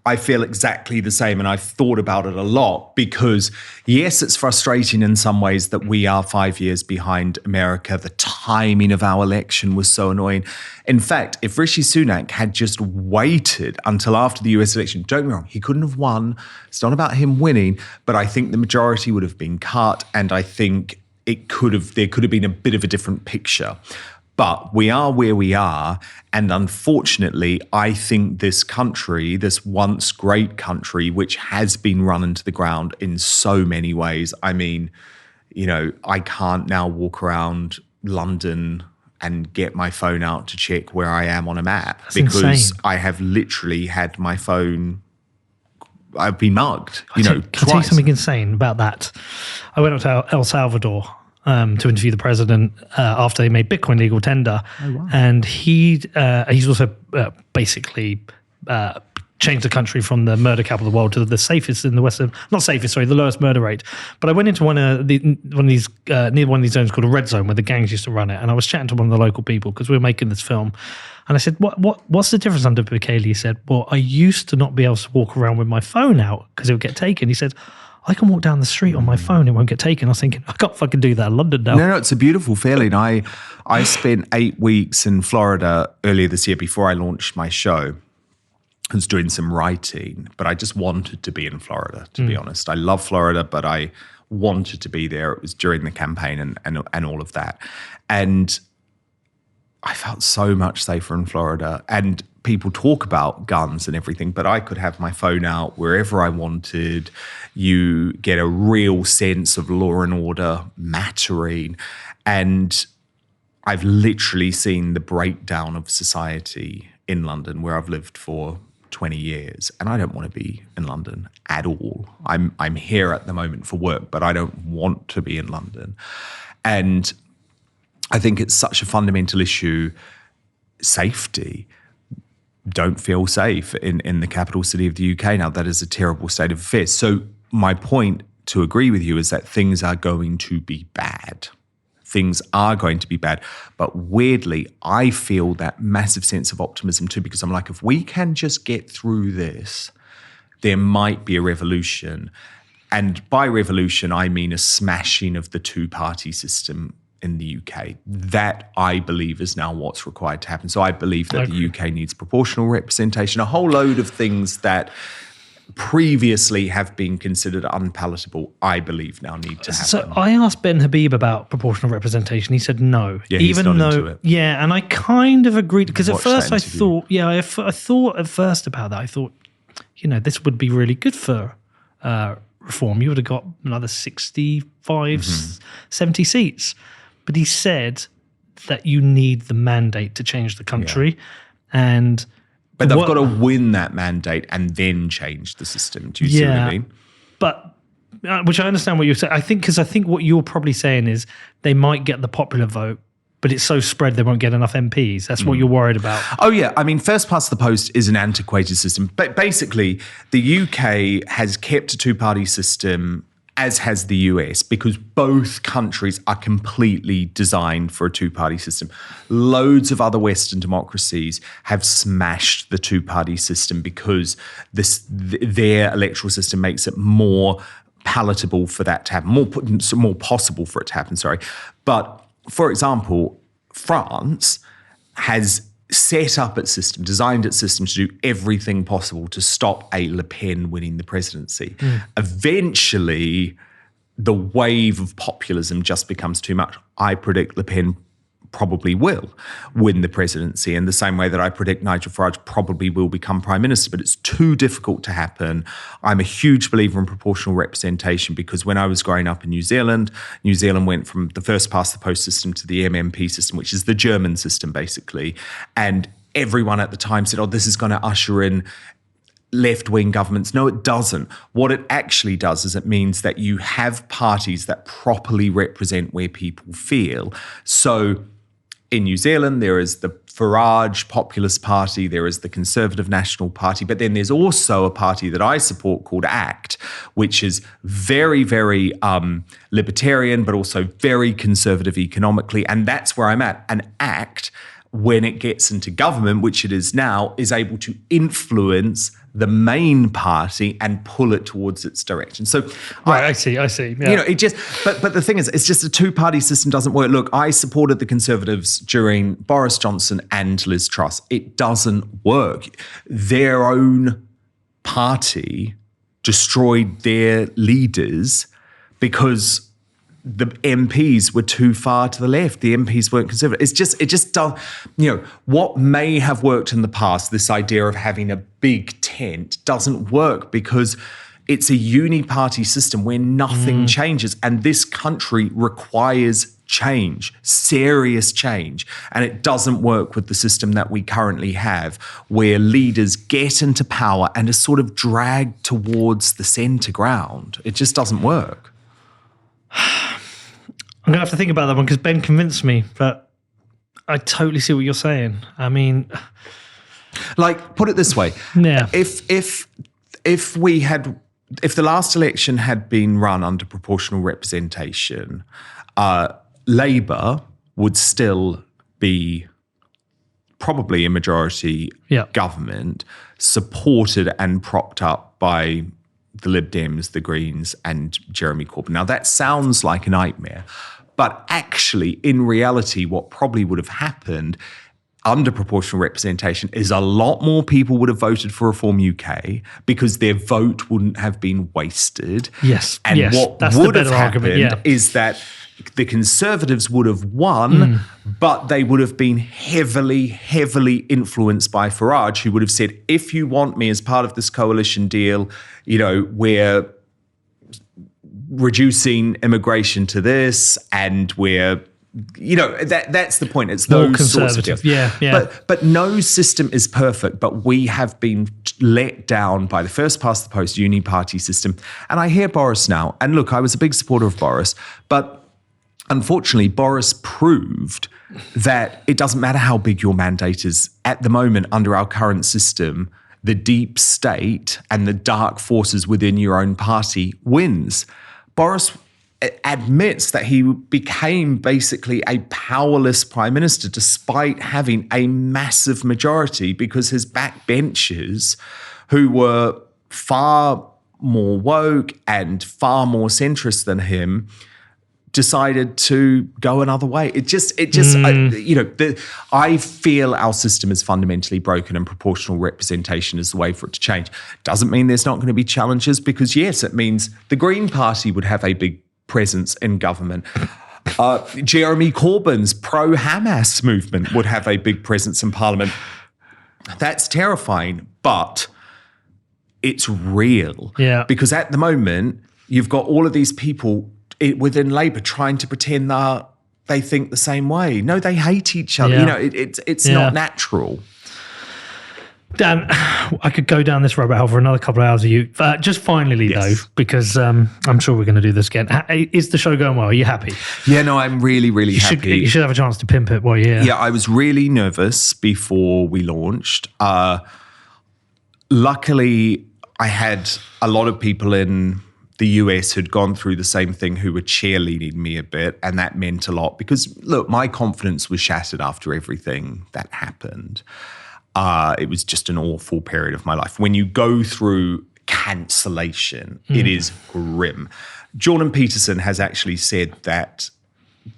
I feel exactly the same, and I've thought about it a lot, because yes, it's frustrating in some ways that we are 5 years behind America. The timing of our election was so annoying. In fact, if Rishi Sunak had just waited until after the US election, don't get me wrong, he couldn't have won. It's not about him winning, but I think the majority would have been cut, and I think there could have been a bit of a different picture. But we are where we are, and unfortunately, I think this country, this once great country, which has been run into the ground in so many ways. I mean, I can't now walk around London and get my phone out to check where I am on a map. That's because insane. I have literally had my phone. I've been mugged. Can I tell you something insane about that? I went up to El Salvador to interview the president after they made Bitcoin legal tender. Oh, wow. And he's also basically changed the country from the murder capital of the world to the safest in the Western, not safest, sorry, the lowest murder rate. But I went into one of these near one of these zones called a red zone where the gangs used to run it, and I was chatting to one of the local people because we were making this film. And I said, what's the difference under Bukele? He said, well, I used to not be able to walk around with my phone out because it would get taken. He said, I can walk down the street on my phone, it won't get taken. I was thinking, I can't fucking do that in London now. No, it's a beautiful feeling. I spent 8 weeks in Florida earlier this year before I launched my show. I was doing some writing, but I just wanted to be in Florida, to be honest. I love Florida, but I wanted to be there. It was during the campaign and all of that. And I felt so much safer in Florida. And people talk about guns and everything, but I could have my phone out wherever I wanted. You get a real sense of law and order mattering. And I've literally seen the breakdown of society in London, where I've lived for 20 years, and I don't want to be in London at all. I'm here at the moment for work, but I don't want to be in London. And I think it's such a fundamental issue. Safety. Don't feel safe in the capital city of the UK now. That is a terrible state of affairs. So my point, to agree with you, is that things are going to be bad. Things are going to be bad. But weirdly, I feel that massive sense of optimism too, because I'm like, if we can just get through this, there might be a revolution. And by revolution, I mean a smashing of the two-party system in the UK. That, I believe, is now what's required to happen. So I believe that the UK needs proportional representation, a whole load of things that previously have been considered unpalatable, I believe now need to happen. So I asked Ben Habib about proportional representation. He said no. Yeah, he's not into it. Yeah, and I kind of agreed, because at first I thought, I thought at first about that. I thought, this would be really good for reform. You would have got another 65, 70 seats. But he said that you need the mandate to change the country. Yeah. But they've got to win that mandate and then change the system. Do you see what I mean? But, which I understand what you're saying. I think what you're probably saying is they might get the popular vote, but it's so spread they won't get enough MPs. That's what you're worried about. Oh, yeah. I mean, first past the post is an antiquated system. But basically, the UK has kept a two-party system, as has the US, because both countries are completely designed for a two-party system. Loads of other Western democracies have smashed the two-party system because their electoral system makes it more palatable for that to happen, more possible for it to happen, sorry. But, for example, France has set up its system, designed its system to do everything possible to stop a Le Pen winning the presidency. Eventually, the wave of populism just becomes too much. I predict Le Pen probably will win the presidency in the same way that I predict Nigel Farage probably will become prime minister, but it's too difficult to happen. I'm a huge believer in proportional representation because when I was growing up in New Zealand went from the first past the post system to the MMP system, which is the German system basically. And everyone at the time said, this is going to usher in left-wing governments. No, it doesn't. What it actually does is it means that you have parties that properly represent where people feel. So in New Zealand, there is the Farage Populist Party, there is the Conservative National Party, but then there's also a party that I support called ACT, which is very, very libertarian, but also very conservative economically, and that's where I'm at. And ACT, when it gets into government, which it is now, is able to influence the main party and pull it towards its direction. So, right, I see. Yeah. It just. But the thing is, it's just a two-party system doesn't work. Look, I supported the Conservatives during Boris Johnson and Liz Truss. It doesn't work. Their own party destroyed their leaders because the MPs were too far to the left. The MPs weren't conservative. It just does, what may have worked in the past, this idea of having a big tent, doesn't work because it's a uni-party system where nothing changes. And this country requires change, serious change. And it doesn't work with the system that we currently have, where leaders get into power and are sort of dragged towards the centre ground. It just doesn't work. I'm going to have to think about that one because Ben convinced me, but I totally see what you're saying. I mean, like, put it this way. Yeah. If the last election had been run under proportional representation, Labour would still be probably a majority government, supported and propped up by the Lib Dems, the Greens, and Jeremy Corbyn. Now, that sounds like a nightmare, but actually, in reality, what probably would have happened under proportional representation is a lot more people would have voted for Reform UK because their vote wouldn't have been wasted. Yes. And what that's would the have better happened argument, is that the Conservatives would have won, but they would have been heavily, heavily influenced by Farage, who would have said, if you want me as part of this coalition deal, we're reducing immigration to this, and we're, that's the point. It's more those sorts of conservative. deals. Yeah. But no system is perfect, but we have been let down by the first past the post uni-party system. And I hear Boris now, and look, I was a big supporter of Boris, but unfortunately, Boris proved that it doesn't matter how big your mandate is. At the moment, under our current system, the deep state and the dark forces within your own party wins. Boris admits that he became basically a powerless prime minister despite having a massive majority because his backbenchers, who were far more woke and far more centrist than him, decided to go another way. I feel our system is fundamentally broken and proportional representation is the way for it to change. Doesn't mean there's not going to be challenges because, yes, it means the Green Party would have a big presence in government. Jeremy Corbyn's pro-Hamas movement would have a big presence in Parliament. That's terrifying, but it's real. Yeah. Because at the moment, you've got all of these people within Labour trying to pretend that they think the same way. No, they hate each other. Yeah. It's not natural. Dan, I could go down this rabbit hole for another couple of hours of you. Just finally, though, because I'm sure we're going to do this again. Is the show going well? Are you happy? Yeah, no, I'm really, really happy. You should have a chance to pimp it while you're here. Yeah, I was really nervous before we launched. Luckily, I had a lot of people in the US who'd gone through the same thing who were cheerleading me a bit, and that meant a lot because, look, my confidence was shattered after everything that happened. It was just an awful period of my life. When you go through cancellation, it is grim. Jordan Peterson has actually said that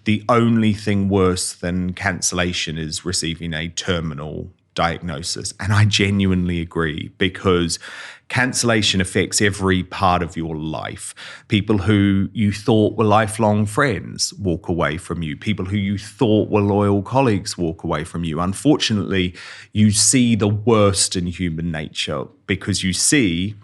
the only thing worse than cancellation is receiving a terminal diagnosis. And I genuinely agree because cancellation affects every part of your life. People who you thought were lifelong friends walk away from you. People who you thought were loyal colleagues walk away from you. Unfortunately, you see the worst in human nature because you see,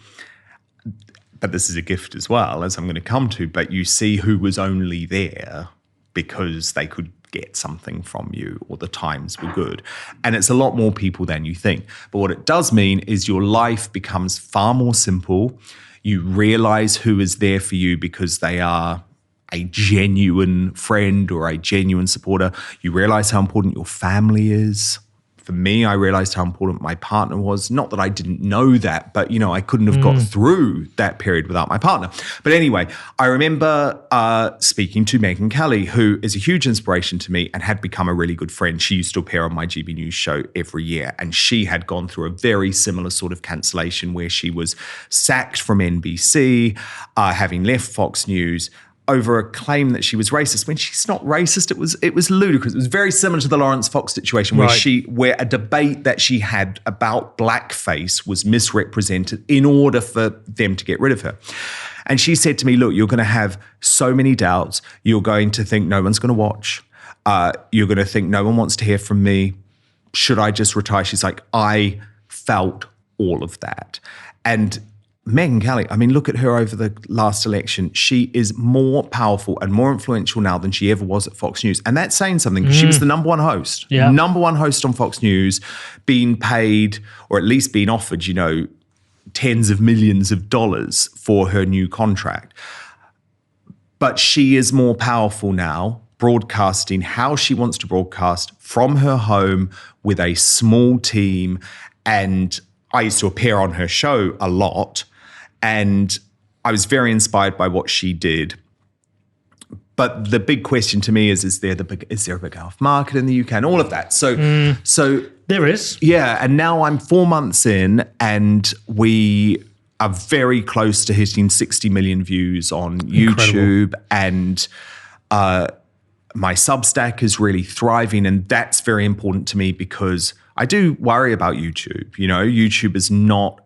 but this is a gift as well, as I'm going to come to, but you see who was only there because they could get something from you or the times were good. And it's a lot more people than you think. But what it does mean is your life becomes far more simple. You realize who is there for you because they are a genuine friend or a genuine supporter. You realize how important your family is. For me, I realized how important my partner was. Not that I didn't know that, but, I couldn't have got through that period without my partner. But anyway, I remember speaking to Megyn Kelly, who is a huge inspiration to me and had become a really good friend. She used to appear on my GB News show every year, and she had gone through a very similar sort of cancellation where she was sacked from NBC, having left Fox News, over a claim that she was racist. When she's not racist, it was ludicrous. It was very similar to the Lawrence Fox situation where a debate that she had about blackface was misrepresented in order for them to get rid of her. And she said to me, look, you're going to have so many doubts. You're going to think no one's going to watch. You're going to think no one wants to hear from me. Should I just retire? She's like, I felt all of that. And Megyn Kelly, I mean, look at her over the last election. She is more powerful and more influential now than she ever was at Fox News. And that's saying something. She was the number one host. Yeah. Number one host on Fox News, being paid, or at least being offered, tens of millions of dollars for her new contract. But she is more powerful now, broadcasting how she wants to broadcast from her home with a small team. And I used to appear on her show a lot, and I was very inspired by what she did. But the big question to me is there a big enough market in the UK and all of that? So there is. Yeah, and now I'm 4 months in, and we are very close to hitting 60 million views on YouTube, and my Substack is really thriving, and that's very important to me because I do worry about YouTube. YouTube is not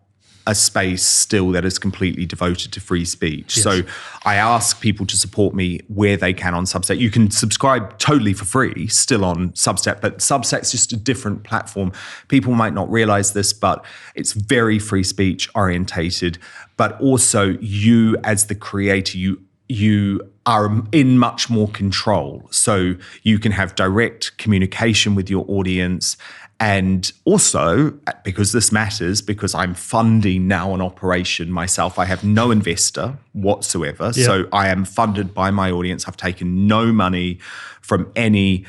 a space still that is completely devoted to free speech. Yes. So I ask people to support me where they can on Substack. You can subscribe totally for free still on Substack, but Substack's just a different platform. People might not realize this, but it's very free speech orientated. But also you as the creator, you are in much more control. So you can have direct communication with your audience. And also, because this matters, because I'm funding now an operation myself, I have no investor whatsoever. Yeah. So I am funded by my audience. I've taken no money from any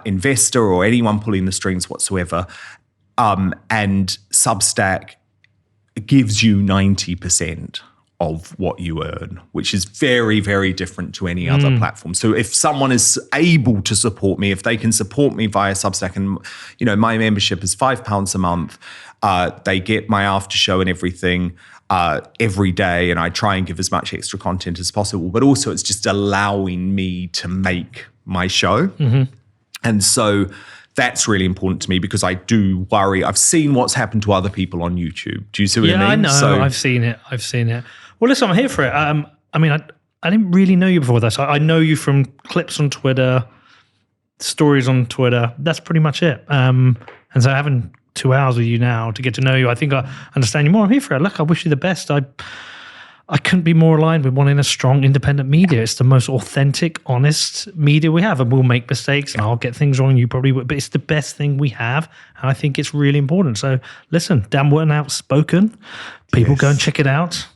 investor or anyone pulling the strings whatsoever. And Substack gives you 90% of what you earn, which is very, very different to any other platform. So if someone is able to support me, if they can support me via Substack, and my membership is £5 a month, they get my after show and everything every day, and I try and give as much extra content as possible. But also, it's just allowing me to make my show, and so that's really important to me because I do worry. I've seen what's happened to other people on YouTube. Do you see what I mean? Yeah, I know. I've seen it. Well, listen, I'm here for it. I didn't really know you before this. I know you from clips on Twitter, stories on Twitter. That's pretty much it. And so having 2 hours with you now to get to know you, I think I understand you more. I'm here for it. Look, I wish you the best. I couldn't be more aligned with wanting a strong, independent media. It's the most authentic, honest media we have. And we'll make mistakes and I'll get things wrong. You probably would, but it's the best thing we have. And I think it's really important. So listen, Dan Wootton, Outspoken. People go and check it out.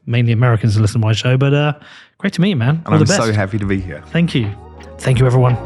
Mainly Americans listen to my show, but great to meet you, man. And I'm so happy to be here. Thank you. Thank you, everyone.